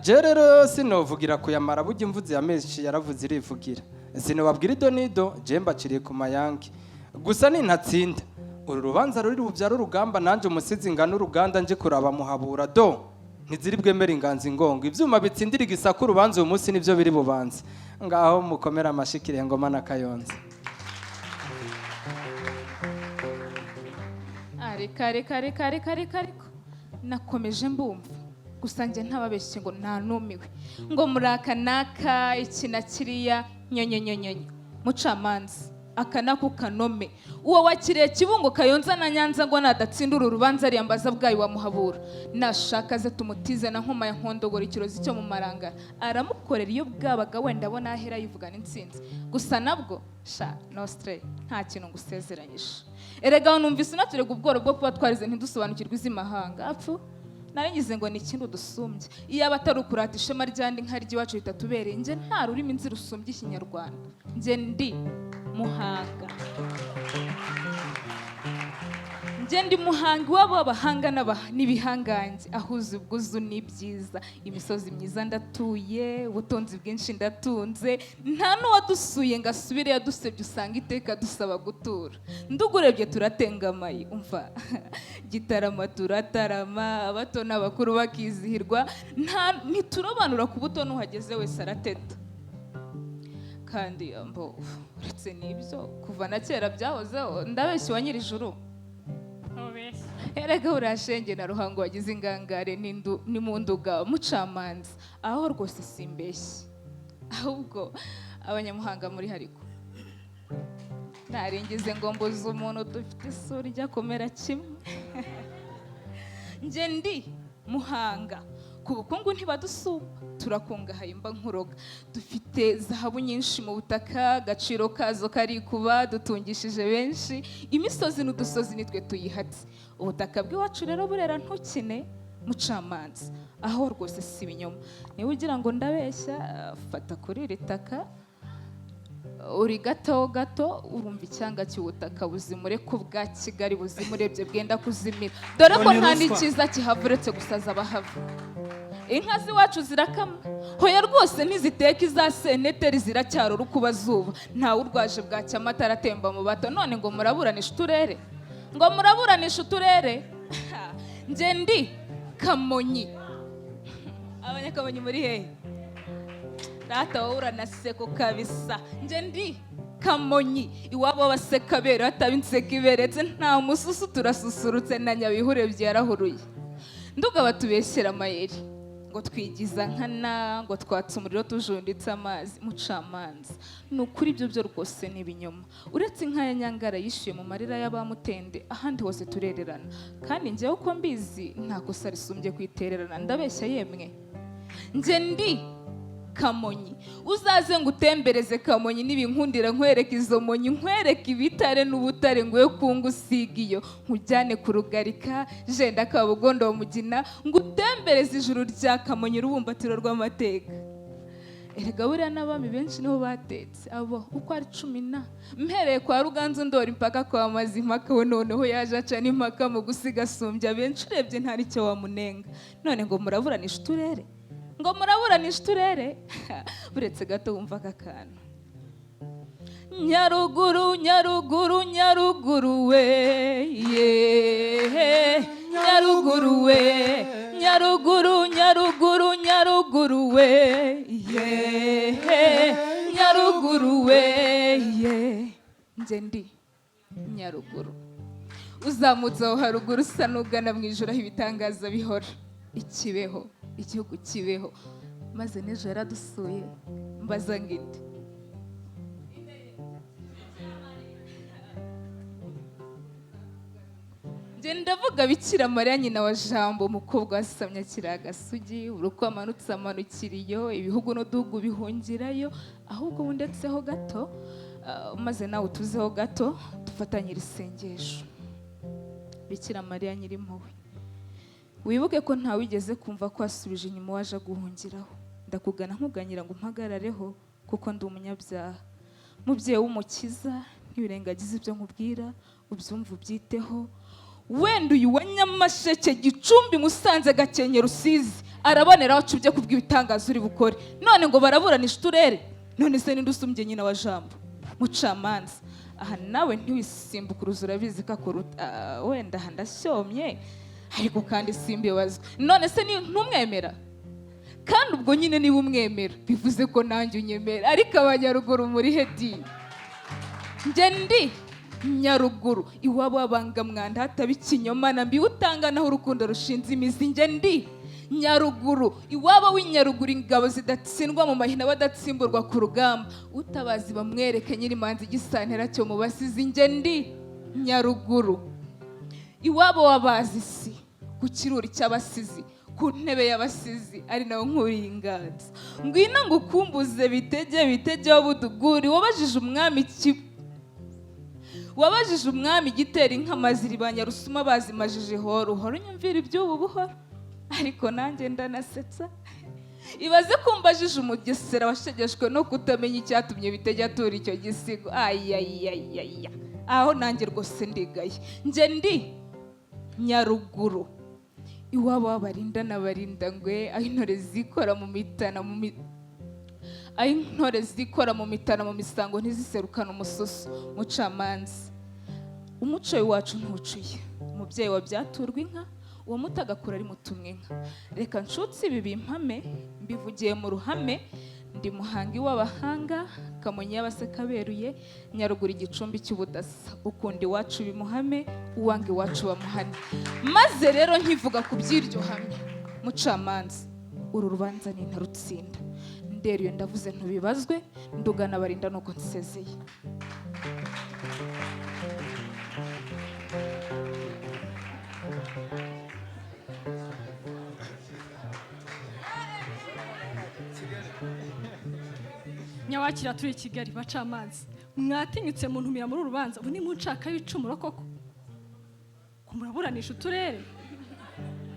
je rero sinovugira kuyamara burya imvuzi ya meshi yaravuze irivugira sinobabwira idonido je mbaciriye ku mayange gusa ni ntatsinda uru rubanza ruri bubyara urugamba nanje umusizi ngana uruganda nje kuraba muhabura do ntiziri bwemera inganzi ngongo ivyuma bitsindira igisaka urubanza uyu munsi nivyo biri bubanza ngaho mukomera amashikire Ngoma na Kayonza ariko nakomeje mbumva gusa nje ntababeshye ngo nanumiwe ngo murakanaka iki na kiriya nyonyonyonyo mucamanza akanako kanome uwo wakiriye Kibungo Kayonza na Nyanza ngo nadatsindura urubanza riyambaza bwayi wa muhabura nashaka ze tumutize na nkoma ya nkondogora ikirozi cyo mu marangara aramukorera iyo bwabaga wenda abona ahera yivugana intsinzi gusa nabwo sha nostre nta kintu ngusezeranyisha erega numvise naturega ubworo bwo kuba twarize ntidusobanukirwa izimahanga apfu naringize ngo ni ikintu dusumbye iyo abatari ukurata ishema ryandi nkaryi wacu bitatubereye nje nta rurimi nzi rusumbye ikinyarwanda nje ndi Muhanga nje ndi Muhanga wabo abahanga n'ibihanganje ahuza ubwuzu n'ibyiza imisozi myiza ndatuye ubutunzi bwinshi ndatunze nta n'uwadusuye ngo asubire yadusebye usanga iteka dusaba gutura ndugurebye turatengamaye umva Gitarama turatarama abato n'abakuru bakizihirwa ntiturobanura ku buto n'uhageze wese arateta kandi mbo uretse n'ibyo kuva na kera byahozeho ndabeshye wa nyir'ijuru erega urashenge na Ruhango wagize ingangare ni mu nduga mucamanza aho rwose simbeshye ahubwo abanyamuhanga muri hariko naringize ngo mbuze umuntu dufite isura ijya kumera kimwe nje ndi Muhanga ku bukungu ntibadusumba turakungahaye mba nkuroga dufite zahabu nyinshi mu butaka gaciro kazo karikuba dutungishije benshi imisozi n'udusozi nitwe tuyihatse ubutaka bw'iwacu rero burera ntukine mucamanza aho rwose si ibinyoma niba ugira ngo ndabeshya fata kuri iri taka uri gato urumva icyanga cy'ubutaka buzimure ku bwa Kigali buzimurebye bwenda kuzimira dore ko nta n'ikiza kihava uretse gusaza abahava inka z'iwacu zirakama hoya rwose ntiziteka iza seneteri ziracyarura ukuba zuba ntawe urwaje bwacya amata aratemba mu bato none ngo muraburanisha uturere ngo muraburanisha uturere nje ndi Kamonyi abanyakamonyi muri hehe data wowe uranaseko kabisa nje ndi Kamonyi iwabo baseka bere hatabinseka iberetse nta mususu turasusurutse na Nyabihure byarahuruye nduga batubeshyera amayeri ngo twigiza nkana ngo twatse umuriro tujunditse amazi mucamanza nukuri ibyo byo rwose n'ibinyoma uretse inka ya Nyangara yishuye mu marira y'abamutende ahandi hose turererana kandi njyewe uko mbizi nta kosa risumbye kwitererana ndabeshya yemwe nje ndi Kamonyi uzaze ngo utembereze Kamonyi nibinkundira nkwereka izo monyi nkwereka ibitare n'ubutare ngo yo kungusiga iyo nkujyane ku rugarika jenda Kabugondo mugina ngo utembereze ijuru rya Kamonyi rubumbatiro rw'amateka erega buriya n'abami benshi niho batetse abo uko ari 10 mpereye kwa Ruganzu Ndori mpaka kwa Mazimpaka we noneho yaje aca n'impaka mu gusiga sumbya benshi urebye ntari cyo wamunenga none ngo muraburanisha uturere ngo muraburanisha uturere buretse gato wumva kakana Nyaruguru Nyaruguru Nyaruguru we Nyaruguru we Nyaruguru Nyaruguru Nyaruguru we Nyaruguru we nje ndi Nyaruguru uzamutse aho haruguru usa n'ugana mu ijoro aho ibitangaza bihora ikibeho igihugu kibeho maze n'ejo yaradusuye mbaza ngiti nje ndavuga Bikira Mariya nyina wa Jambo umukobwa wasamye akiri agasugi uruko amanutse amanukiriyo ibihugu n'uduhugu bihungirayo ahubwo ndetseho gato maze nawe utuzeho gato dufatanyira isengesho Bikira Mariya nyiri impuhwe wibuke ko nta wigeze kumva ko asubije inyuma waje guhungiraho ndakugana nkuganyira ngo mpagarareho kuko ndi umunyabyaha mubyeyi w'umukiza ntibirengagize ibyo nkubwira ubyumva ubyiteho wenda uyu wa Nyamasheke Gicumbi Musanze Gakenke Rusizi arabonera wacu byo kubw'ibitangazo uri bukore none ngo baraburanisha uturere none se ninde usumbye nyina wa Jambo mucamanza aha nawe ntiwisimbukuruza urabizi ko akoruta wenda handashyomye ariko kandi simbibazwa none se ntumwemera kandi ubwo nyine niba umwemera bivuze ko nanjye unyemera ariko abanyaruguru muri hedi nje ndi Nyaruguru iwabo abanga mwanda hataba ikinyoma na mbi utanga naho urukundo rushinze imizi nje ndi Nyaruguru iwabo w'inyaruguru ingabo zidatsindwa mu mahina badatsimburwa ku rugamba utabazi bamwereke nyirimanzi igisantera cyo mu basizi nje ndi Nyaruguru iwabo wabazi si ku kiruri cy'abasizi ku ntebe y'abasizi ari nawe nkuriye inganza ngwino ngo ukumbuze bitege wabuduguri wabajije umwami igitera inka maziri ba Nyarusuma bazimajije horo unyumvira iby'ubu buhoro ariko nanjye ndanasetsa ibaze kumbajije umugesera washegeshwe no kutamenya icyatumye bitege atura icyo gisigo ayayayaya aho nanjye rwose ndigaye nje ndi Nyaruguru iwabo w'abarinda n'abarinda ngwe aho intore zikora mu mitana aho intore zikora mu mitana mu misango ntiziserukana umususu mucamanza umuco wacu ntucuye umubyeyi wa byaturwa inka uwo mutagakura ari mutumwe inka reka nshutse ibi bimpame mbivugiye mu ruhame ndi Muhangi w'abahanga Kamonyi y'abaseka beruye Nyaruguru Igicumbi cy'ubudasa ukunda iwacu bimuhame uwanga iwacu bamuhane maze rero nkivuga ku by'iryo hamwe mucamanza uru rubanza ni ntarutsinda nderuye ndavuze ntubibazwe ndugana barinda nuko nsezeye Nyawakira turi Kigali bacamanza mwatinyutse mu ntumira muri urubanza ubu ni mu nshaka y'icumuro koko kumuraburanisha uturere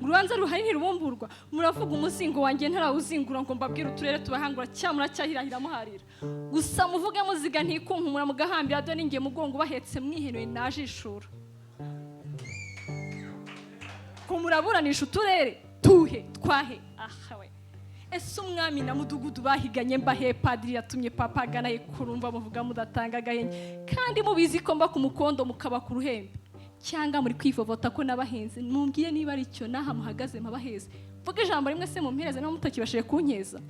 urubanza ruhari ntirubumburwa muravuga umuzingo wanjye ntarawuzingura ngo mbabwire uturere tubahangura cyamura cyahirahira muharira gusa muvuge muziga ntikunkumura mugahambira dore ningiye mugongo bahetse mwihenuye najishura kumuraburanisha uturere tuhe twahe ahawe ese umwami na mudugudu bahiganye mbahe padiri yatumye papa agana kurumva muvuga mudatanga agahenge kandi mubizi ko mba ku mukondo mukaba ku ruhembe cyangwa muri kwivovota ko nabahenze mumbwiye niba ari cyo naha muhagaze mabaheze vuga ijambo rimwe se mumpereze no mutakibashiye kunkeza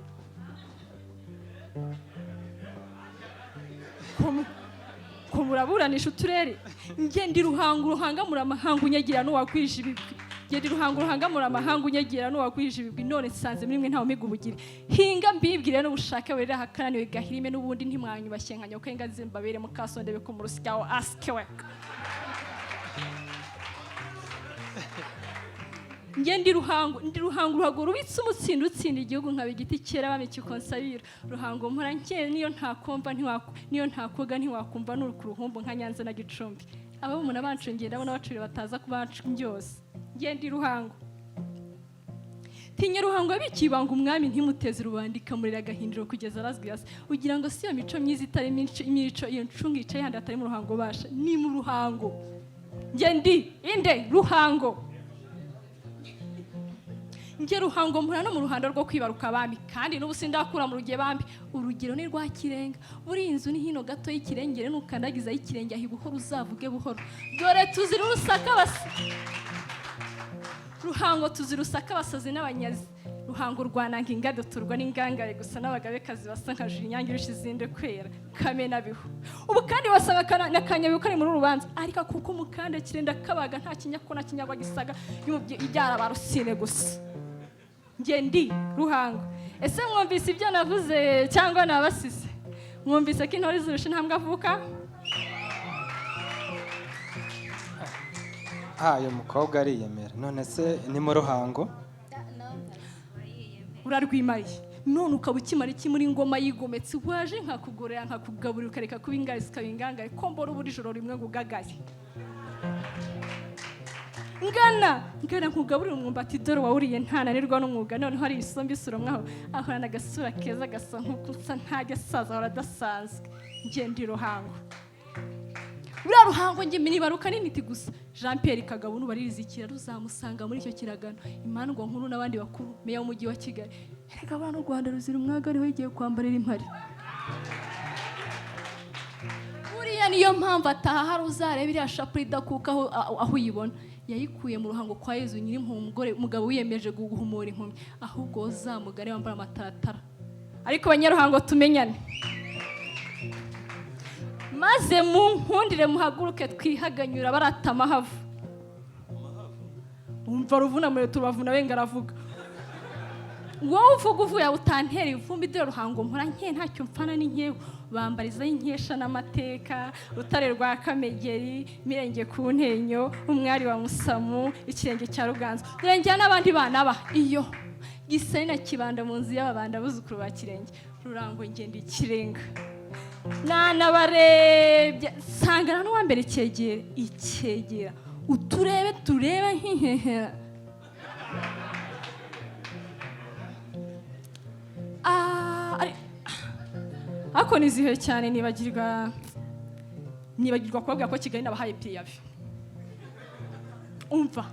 ko muraburanisha uturere ngende ruhanga muramahanga unyagira n'uwakwije ibigwi ngende ruhanga muramahanga unyagira n'uwakwije ibigwi none nsanze muri mwe ntawe miga ubugire hinga mbibwire n'ubushake werera hakananiwe gahirime n'ubundi ntimwanyubashye nka nyoka inga zimbabere mukasondebe ko mu rusyawo askewe ndi ruhango uruhago rubitse umutsinda utsinda igihugu nkaba igiti kera bamiki konsabira ruhango mpora nkeye niyo ntakomva niyo ntakoga ntiwakumva n'uruku ruhumbu nka Nyanza na Gicumbi abo umuntu abancungera abona bacuri bataza kubacu byose ndi ruhango tinya ruhango abikibanga umwami ntimuteze rubandika murira gahindiro kugeza arazwiyase ugira ngo siyo mico myiza itari imico iyo ncunga yicaye handi atari mu ruhango basha ni mu ruhango ndi inde ruhango ruhango mpura no mu ruhando rwo kwibaruka abami kandi n'ubu sindakura mu rugiye bambi urugero ni rwa kirenga buri inzu ni hino gato y'ikirengere nukandagiza y'ikirenge ahi buhoro uzavuge buhoro dore tuzira urusaka ruhango tuzira urusaka basazi n'abanyazi ruhango rwananga ingado turwa n'ingangare gusa n'abagabekazi basa nka Inyange irusha izindi kwera kamena bihu ubu kandi wasanga nakanyabihu kari muri urubanza ariko kuko umukanda kirenda kabaga nta kinyakona kinyagwa gisaga ibyara barusine gusa ndi ruhango ese mwumvise ibyo navuze cyangwa nabasize mwumvise ko intore zirusha intambwe avuka uyu mukobwa ariyemera none se ni mu ruhango urarwimariye none ukaba ukimara iki muri ngoma yigometse waje nkakugorera nkakugaburira ukareka kuba ingari zikaba ingangare ko mbora ubu ijoro rimwe ngo ugagaye ngana nkugaburira umwumbati dore wawuriye ntananirwa n'umwuga noneho hari isombe isuromwaho ahorana agasura keza gasa nk'ukusa ntagesaza ahora adasanzwe ndi ruhango buriya ruhango njye minibaruka n'intiti gusa Jean Pierre Kagabo nubarizikira ruzamusanga muri icyo kiragano imandwa nkuru n'abandi bakuru meya w'umujyi wa Kigali reka abana u Rwanda ruzira umwaga ariho igiye kwambarira impari buriya niyo mpamvu ataha hari uzareba iriya shapure idakuka aho uyibona yayikuye mu ruhango kwa Yezu nyiri umugabo wiyemeje guhumura impumyi ahubwo uzamugare wambara amataratara ariko abanyaruhango tumenyane maze munkundire muhaguruke twihaganyura baratama havu umva ruvuna muri tubavuna wenga aravuga wowe uvuga uvuye utantera ivumbi dore ruhango mpora nke ntacyo mfana n'inkeho bambariza inkesha n'amateka rutare rwa Kamegeri mirenge ku ntenyo umwari wa Musamu ikirenge cya Ruganzo dore njya n'abandi bana ba iyo gisari na kibanda mu nzu y'ababanda buzukuru ba Kirenge rurango ngenda ikirenga nanabarebye sangana n'uwa mbere icyegera uturebe turebe nk'ihehera ako nizihe cyane nibagirwa kubabwira ko Kigali nabahaye priyavi umva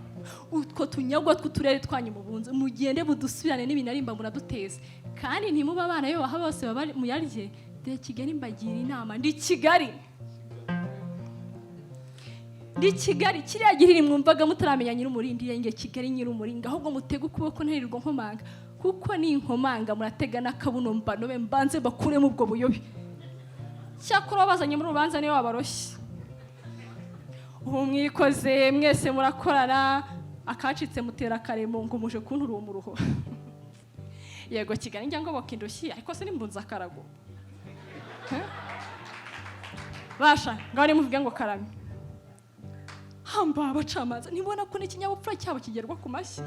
utwo tunyagwa tw'uturere twanyu mubunze mugende budusubirane n'ibinarimba muraduteze kandi ntimuba abana yo baha bose baba muyarye de Kigali mbagira inama ndi Kigali kiriya gihiri mwumvaga mutaramenya nyir'umurindi yenge Kigali nyir'umuringa ahubwo mutega ukuboko nterirwa nkomanga kuko ni inkomanga muratega n'akabuno mbanobe mbanze bakure mu bwo buyobe cyakora bazanye muri urubanza niyo wabaroshye ubu mwikoze mwese murakorana akacitse mutera karemo ngo muje kuntura umuruho yego Kigali njya ngo bakindushye ariko se nimbunza akarago basha ngari muvuge ngo karame hamba abacamanza nibona ko n'ikinyabupfura cyabo kigerwa ku mashyi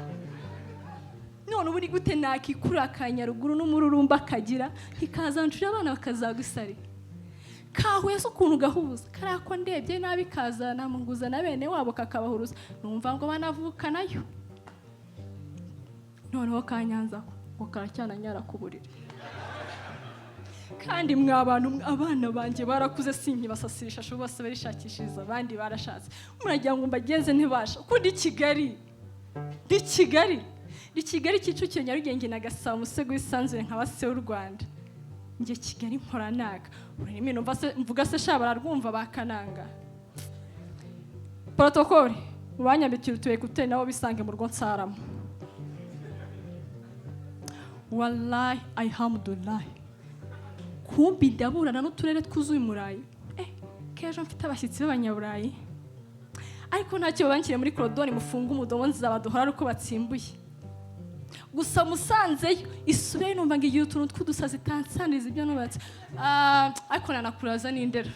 none ubu ni gute nakikura akanyaruguru n'umururumba akagira ntikazancurira abana bakazagusari kahwese ukuntu gahuza karako ndebye nabi kazana munguza na bene wabo kakabahuruza numva ngo banavuka nayo noneho kanyanza ngo karacyana nyara ku buriri kandi abana banjye barakuze sinkibasasirisha sho bose barishakishiriza abandi barashatse muragira ngo mbageze ntibasha ko ndi Kigali ndi Kigali Kicukiro Nyarugenge na Gasabo Musego w'isanzure nka base w'u Rwanda njye Kigali mporanaga ururimi numva se mvuga se sha bararwumva bakananga protokole ubanyambikira utuye kute nabo bisange mu rugo nsaramo wallahi alhamdulillah kumbi ndaburana n'uturere twuzuye umurayi kejo mfite abashyitsi b'abanyaburayi ariko ntacyo babankire muri korodoni mufunga umudomo nzabaduhora uko batsimbuye gusa musanzeyo isubire numva ngo igihe utuntu tw'udusazi tansaniriza ibyo nubatse ariko nanakuraza n'indera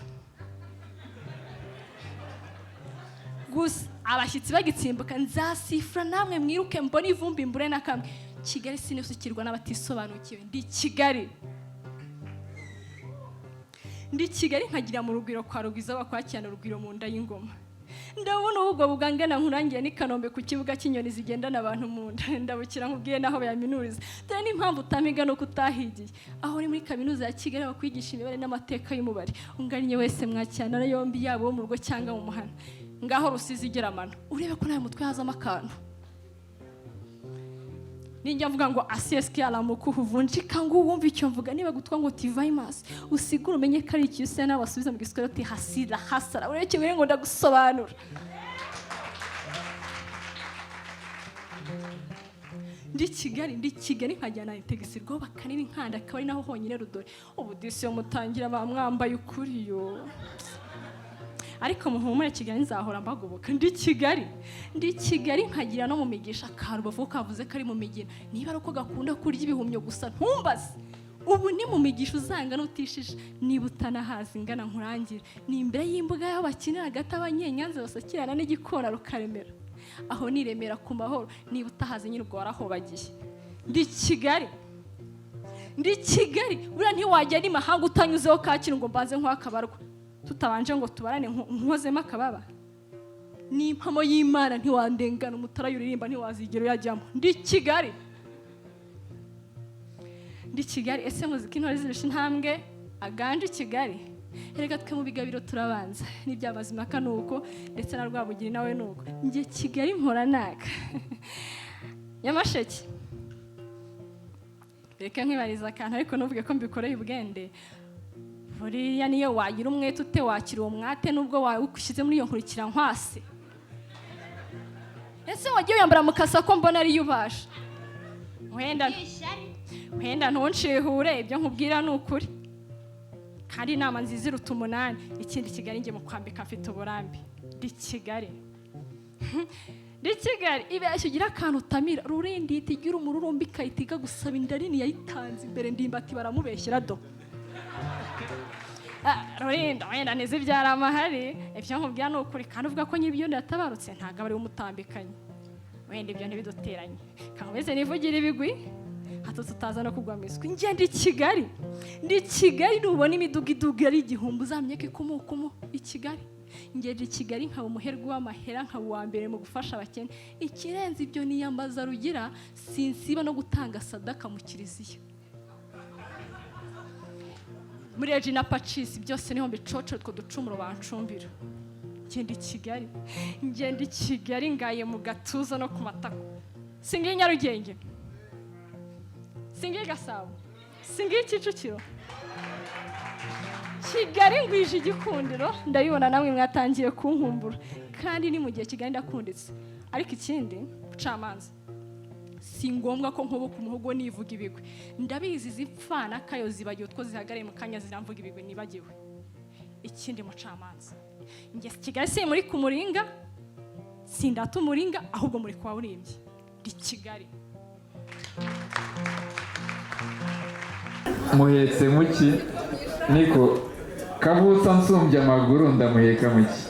gusa abashyitsi bagitsimbuka nzasifura namwe mwiruke mbona ivumbi mbure na kamwe Kigali sinisukirwa n'abatisobanukiwe ndi Kigali nkagira mu rugwiro kwa Rugwiza bakwakirana urugwiro mu nda y'ingoma ndabona ubwo bugangana nkurangiye ni Kanombe ku kibuga cy'inyoni zigendana abantu mu nda ndabukira nkubwiye naho bayaminuriza dore n'impamvu utamiga no kutahigiye aho uri muri kaminuza ya Kigali bakwigisha imibare n'amateka y'umubare unganye wese mwakirana yombi yabo mu rugo cyangwa mu muhana ngaho Rusizi igeramana urebe ko nawe mutwe hazamo akantu ninjya mvuga ngo asieski alamuku huvunjika ngo wumva icyo mvuga niba gutwa ngo tivaimas usigura umenye ko ari icyuse n'abasubiza mu giswahili ati hasira hasara ureke wire ngo ndagusobanura ndi Kigali nkajyana integisirwa bakanira inkanda akaba ari naho honyine rudore ubu disi yo mutangira bamwambaye ukuri yo ariko muhumure Kigali nzahora mbagoboka ndi Kigali nkagira no mu migisha karubavu kavuze kari mu migina niba ari uko gakunda kurya ibihumyo gusa ntumbaze ubu ni mu migisha uzanga n'utishije niba utanahazi ingana nkurangira ni imbere y'imbuga y'aho bakinira hagati abanyenyanza basakirana n'igikona rukaremera aho niremera ku mahoro niba utahazi nyine ubwo warahobagiye ndi Kigali buriya ntiwajya n'imahanga utanyuzeho Kacyiru ngo mbanze nk'akabarwa tutabanje ngo tubarane nkozemo akababa ni impamo y'Imana ntiwandengana umutara yuririmba ntiwazigera yajyamo ndi Kigali ese muziki ntore zirusha intambwe aganje Kigali erega twe mu bigabiro turabanza n'ibyamazimaka nuko ndetse na Rwabugiri nawe nuko njye Kigali mporanaga Nyamasheke reka nkibariza akantu ariko nuvuge ko mbikoreye ubwende buriya niyo wagira umwete ute wakira uwo mwate nubwo wawushyize muri iyo nkurikira nkwase ese wagiye uyambara mukasa ko mbona ari yubasha wenda ntunshihure ibyo nkubwira ni ukuri kandi inama nziza iruta 8 ikindi Kigali nge mu kwambika mfite uburambe ndi Kigali ibeshya ugira akantu utamira rurindi itigira umururumbi kayitiga gusaba indarini yayitanze imbere ndimbati baramubeshyira do Rurinda wenda ntizibyara amahari ibyo nkubwira ni ukuri kandi uvuga ko nyibyo ndatabarutse ntabwo ari umutambikanye wenda ibyo ntibiduteranye kameze nivugira ibigwi hato tutaza no kugwa miswi nge ndi Kigali nubona imiduga ari igihumbi uzamenye ko ikomokomo i Kigali nge ndi Kigali nkaba umuherwe w'amahera nkaba uwa mbere mu gufasha abakene ikirenze ibyo niyambaza rugira sinsiba no gutanga sadaka mu kiliziya muri Regina Pacis byose niho mbicoco two ducumuro bancumbira ngende Kigali ngaye mu gatuza no ku matako singi Nyarugenge singi Gasabo singi Kicukiro Kigali ngwije igikundiro ndabibona namwe mwatangiye kunkumbura kandi ni mu gihe Kigali ndakunditse ariko ikindi bucamanza si ngombwa ko nkobo ku muhogo nivuga ibigwi ndabizi zipfana kayo zibagiye utwo zihagariye mu kanya ziramvuga ibigwi nibagiwe ikindi mucamanza nge Kigali si muri kumuringa sindata umuringa ahubwo muri kwa urimbye ndi Kigali muhetse muki niko kavutsa nsumbye amaguru ndamuheka muki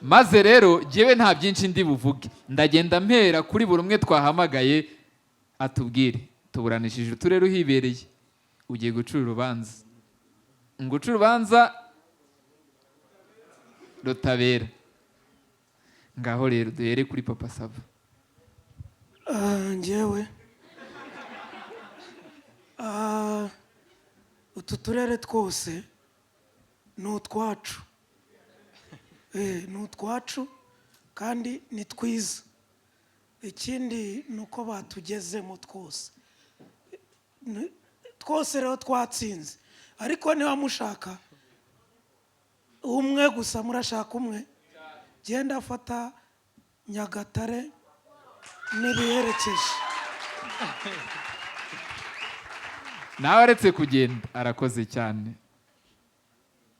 maze rero jyewe nta byinshi ndi buvuge ndagenda mpera kuri buri umwe twahamagaye atubwire tuburanishije uturere uhibereye ugiye gucura urubanza nguca urubanza rutabera ngaho rero duhere kuri Papa Sava njyewe utu turere twose ni utwacu ni utwacu kandi ni twiza ikindi ni uko batugezemo twose twose rero twatsinze ariko niba mushaka umwe gusa murashaka umwe genda afata Nyagatare n'ibiherekeje nawe aretse kugenda arakoze cyane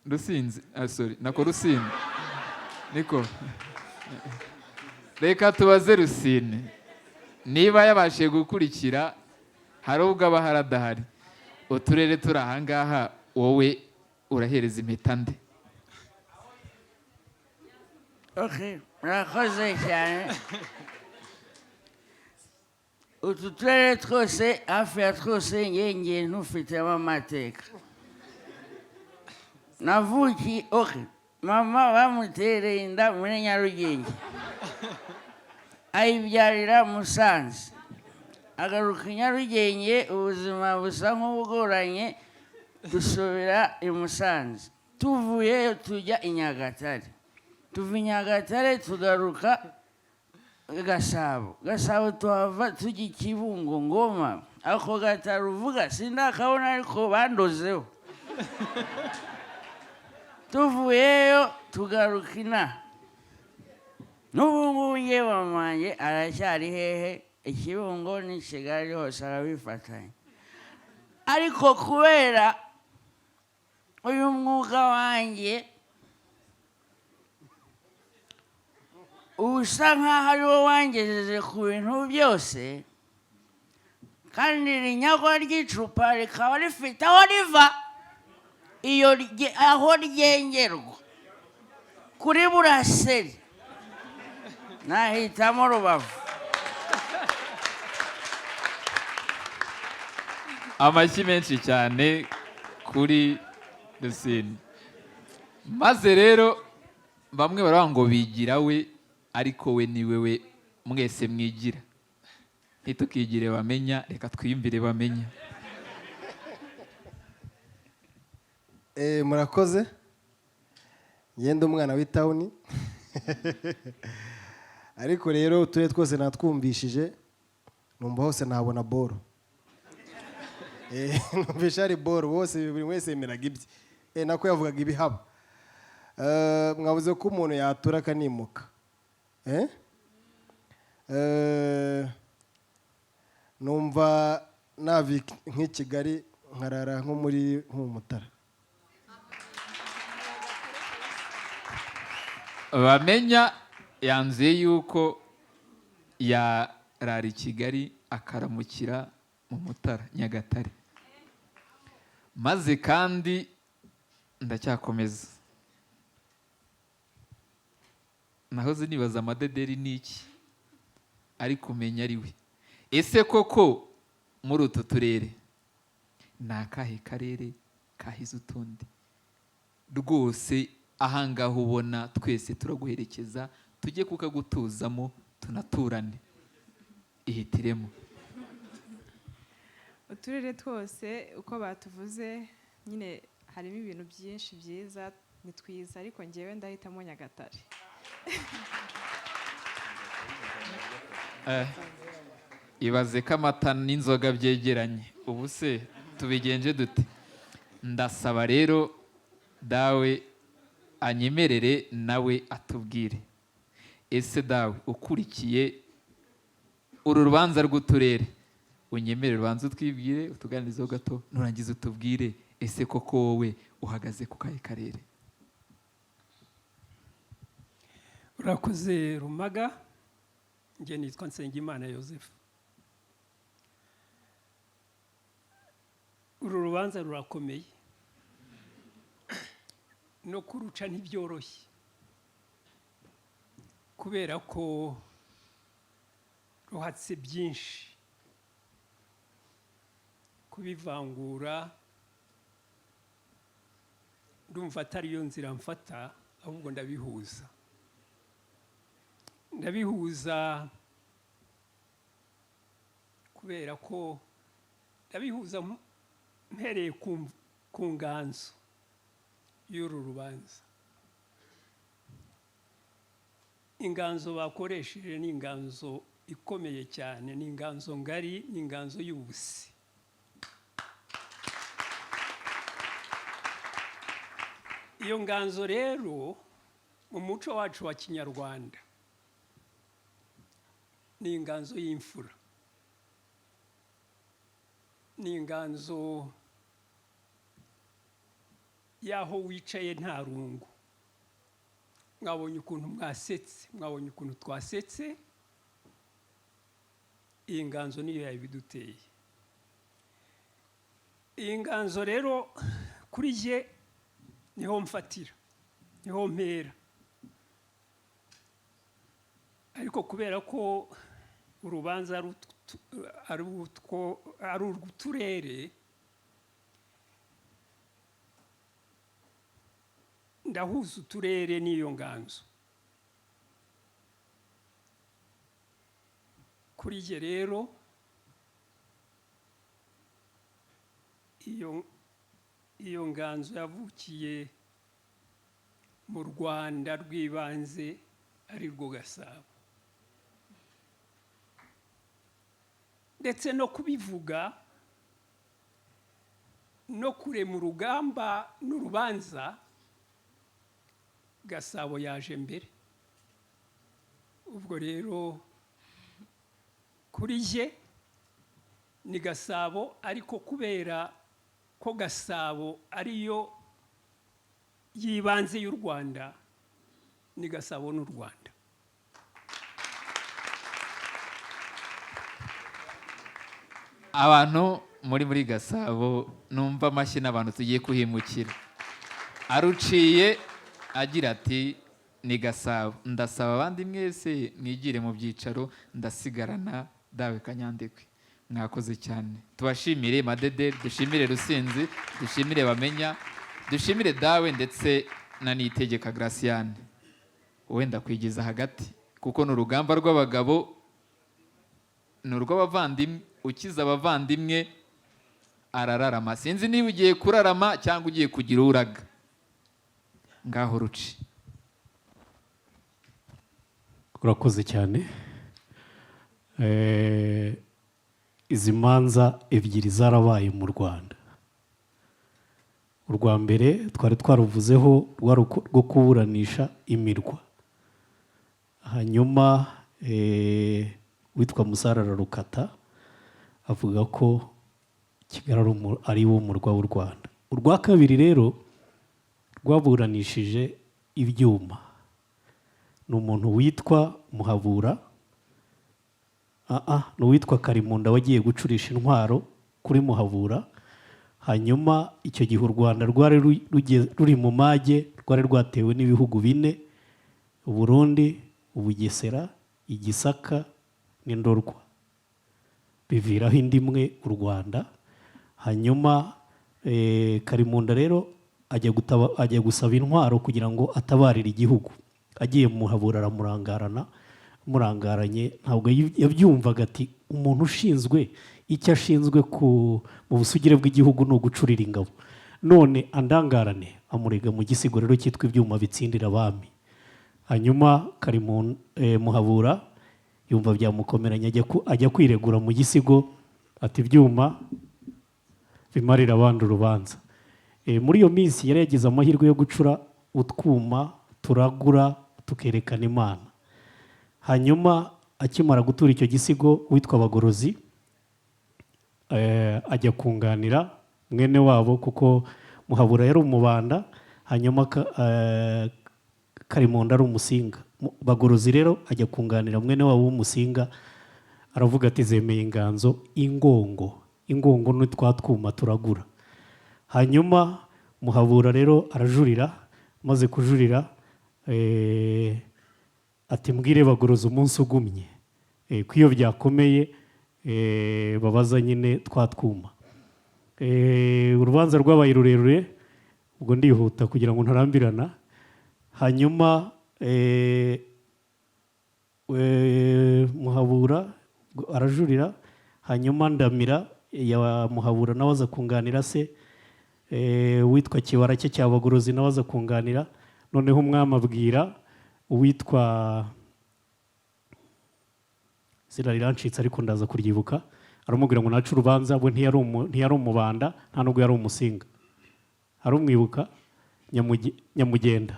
Rusinzi sorry nako Rusine niko reka tubaze Rusine niba yabashije gukurikira hari ubwo aba haradahari uturere turi ahangaha wowe urahereza impeta nde murakoze cyane utu turere twose hafi ya twose ngiye ntufitemo amateka navuki mama bamutereye inda muri Nyarugenge ayibyarira Musanze agaruka i Nyarugenge ubuzima busa nk'ubugoranye dusubira i Musanze tuvuyeyo tujya i Nyagatare tuva i Nyagatare tugaruka Gasabo tuhava tujya i Kibungo Ngoma ako gataro uvuga sindakabona ariko bandozeho tuvuyeyo tugaruka inaha n'ubu ngubu ngewe mama wanjye aracyari hehe Ikibungo n'i Kigali hose arabifatanya ariko kubera uyu mwuga wanjye usa nk'aho ari wo wangejeje ku bintu byose kandi rinyagwa ry'icupa rikaba rifite aho riva iyo aho ryengerwa kuri Buraseri nahitamo Rubavu amashyi menshi cyane kuri Rusine maze rero bamwe baravuga ngo bigira we ariko we ni wewe mwese mwigira ntitukigire bamenya reka twiyumvire bamenya murakoze ngende umwana w'itawuni ariko rero uturere twose natwumvishije numva hose nabona boro numvisha ari boro bose buri wese yemeraga ibye nako yavugaga ibihaba mwabuze ko umuntu yatura akanimuka numva nava nk'i Kigali nkarara nko muri Mutara bamenya yanzuye yuko yarara i Kigali akaramukira mu Mutara Nyagatare maze kandi ndacyakomeza nahoze nibaza amadederi n'iki ariko umenya ari we ese koko muri utu turere ni akahe karere kahize utundi rwose ahangaha ubona twese turaguherekeza tujye kukagutuzamo tunaturane ihitiremo uturere twose uko batuvuze nyine harimo ibintu byinshi byiza ni twiza ariko ngewe ndahitamo Nyagatare ibaze ko amata n'inzoga byegeranye ubu se tubigenje dute ndasaba rero dawe anyemerere nawe atubwire ese dawe ukurikiye uru rubanza rw'uturere unyemerere ubanza utwibwire utuganirizeho gato nurangiza utubwire ese koko wowe uhagaze ku kahe karere urakoze Rumaga njye nitwa Nsengimana Yozefu uru rubanza rurakomeye no kuruca ntibyoroshye kubera ko ruhatse byinshi kubivangura ndumva atari yo nzira mfata ahubwo ndabihuza kubera ko ndabihuza mpereye ku nganzo y'uru rubanza inganzo bakoresheje ni inganzo ikomeye cyane, ni inganzo ngari, ni inganzo y'ubusi. Iyo nganzo rero mu muco wacu wa Kinyarwanda ni inganzo y'imfura, ni inganzo y'aho wicaye nta rungu. Mwabonye ukuntu mwasetse, mwabonye ukuntu twasetse. Iyi nganzo niyo yabiduteye. Iyi nganzo rero kuri je niho mfatira, niho mpera. Ariko kubera ko urubanza ari urw'uturere, ndahuza uturere n'iyo nganzo. Kuri je rero iyo nganzo yavukiye mu Rwanda rw'ibanze ari rwo Gasabo. Ndetse no kubivuga no kurema urugamba n'urubanza, Gasabo yaje mbere. Ubwo rero kuri je ni Gasabo, ariko kubera ko Gasabo ariyo yibanze y'u Rwanda, ni Gasabo n'u Rwanda. Abantu muri Gasabo numva amashyi n'abantu tugiye kuhimukira. Aruciye agira ati ni Gasabo. Ndasaba abandi mwese mwigire mu byicaro, ndasigarana dawe Kanyandekwe. Mwakoze cyane. Tubashimire Madede, dushimire Rusinzi, dushimire Bamenya, dushimire dawe ndetse na Niyitegeka Graciane. Wenda kwigiza hagati kuko ni urugamba rw'abagabo, ni urw'abavandimwe. Ukiza abavandimwe arararama. Sinzi niba ugiye kurarama cyangwa ugiye kugira uraga. Ngaho ruci. Urakoze cyane. Izi manza ebyiri zarabaye mu Rwanda. Urwa mbere twari twaruvuzeho rwo kuburanisha imirwa. Hanyuma witwa Musarara Rukata avuga ko Kigali ari wo murwa w'u Rwanda. Urwa kabiri rero rwaburanishije ibyuma. Ni umuntu witwa Muhabura, ni uwitwa Karimunda wagiye gucurisha intwaro kuri Muhabura. Hanyuma icyo gihe u Rwanda rwari ruri mu mage, rwari rwatewe n'ibihugu bine: Burundi, Ubugesera, Igisaka n'Indorwa. Biviraho indi imwe u Rwanda. Hanyuma Karimunda rero ajya gusaba intwaro kugira ngo atabarire igihugu. Agiye Muhabura murangaranye, ntabwo yabyumvaga. Ati umuntu ushinzwe icyo ashinzwe mu busugire bw'igihugu ni ugucurira ingabo, none andangarane. Amurega mu gisigo rero cyitwa Ibyuma bitsindira abami. Hanyuma Muhabura yumva byamukomeranye, ajya kwiregura mu gisigo ati ibyuma bimarira abandi urubanza. Muri iyo minsi yari yagize amahirwe yo gucura utwuma turagura tukerekana Imana. Hanyuma akimara gutura icyo gisigo, witwa Bagorozi ajya kunganira mwene wabo, kuko Muhabura yari umubanda, hanyuma Karimunda ari umusinga. Bagorozi rero ajya kunganira mwene wabo w'umusinga, aravuga ati zemeye inganzo ingongo n'utwatwuma turagura. Hanyuma Muhabura rero arajurira, maze kujurira ati mbwire Bagorozi umunsi ugumye ko iyo byakomeye babaza nyine twatwuma. Urubanza rwabaye rurerure, ubwo ndihuta kugira ngo ntarambirana. Hanyuma Muhabura arajurira, hanyuma Ndamira ya Muhabura nawe aza kunganira se witwa Kibarake cya Bagorozi nawe aza kunganira. Noneho umwami abwira uwitwa izina rirancitse ariko ndaza kuryibuka, aramubwira ngo nace urubanza, we ntiyari umubanda nta nubwo yari umusinga, arumwibuka nyamugenda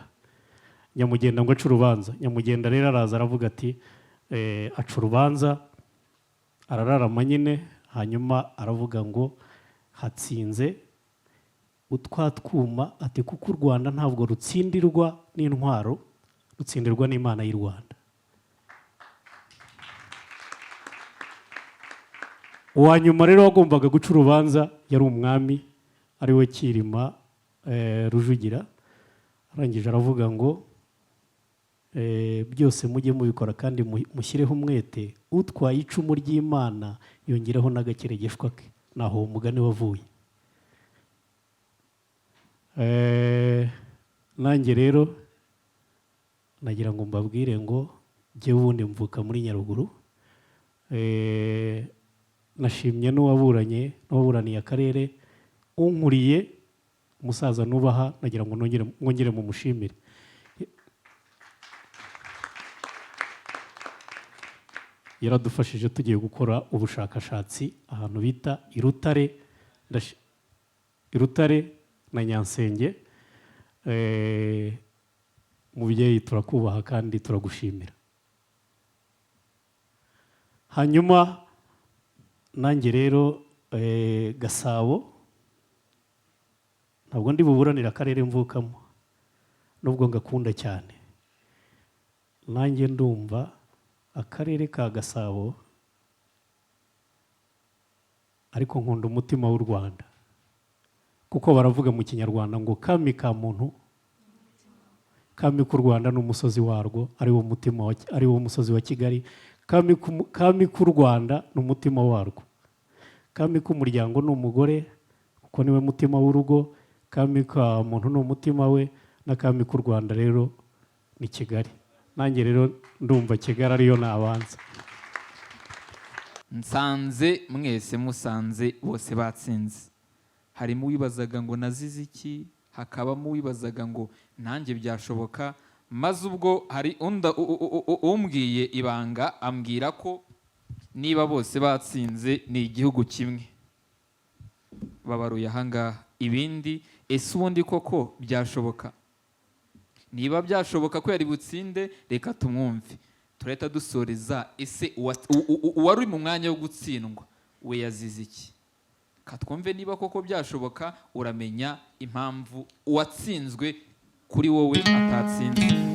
ngo ace urubanza. Nyamugenda rero araza aravuga ati aca urubanza, arararama nyine, hanyuma aravuga ngo hatsinze utwatwuma, ati kuko u Rwanda ntabwo rutsindirwa n'intwaro, rutsindirwa n'Imana y'u Rwanda. Uwa nyuma rero wagombaga guca urubanza yari umwami ari we Cyilima Rujugira, arangije aravuga ngo byose mujye mubikora kandi mushyireho umwete, utwaye icumu ry'Imana yongereho n'agakeregeshwa ke. Naho uwo mugani wavuye. Nanjye rero nagira ngo mbabwire ngo jye wundi mvuka muri Nyaruguru, nashimye n'uwaburaniye akarere, unkuriye umusaza nubaha, nagira ngo mwongere mu mushimire. Yaradufashije tugiye gukora ubushakashatsi ahantu bita Irutare na Nyansenge. Mubyeyi turakubaha kandi turagushimira. Hanyuma nanjye rero Gasabo ntabwo ndi buburanira akarere mvukamo nubwo ngakunda cyane. Nanjye ndumva akarere ka Gasabo ariko nkunda umutima w'u Rwanda, kuko baravuga mu Kinyarwanda ngo kami ka muntu, kami k'u Rwanda n'umusozi warwo ari wo musozi wa Kigali, kami k'u Rwanda n'umutima warwo, kami k'umuryango n'umugore kuko niwe mutima w'urugo, kami ka muntu n'umutima we, na kami k'u Rwanda rero ni Kigali. Nanjye rero ndumva Kigali ariyo nabanza. Nsanze mwese musanze bose batsinze. Harimo uwibazaga ngo nazize iki, hakabamo uwibazaga ngo nanjye byashoboka, maze ubwo hari umbwiye ibanga ambwira ko niba bose batsinze ni igihugu kimwe. Babaruye ahangaha ibindi, ese ubundi koko byashoboka? Niba byashoboka ko yari butsinde, reka tumwumve. Turahita dusoreza, ese uwari mu mwanya wo gutsindwa we yazize iki? Katwumve niba koko byashoboka, uramenya impamvu uwatsinzwe kuri wowe atatsinze.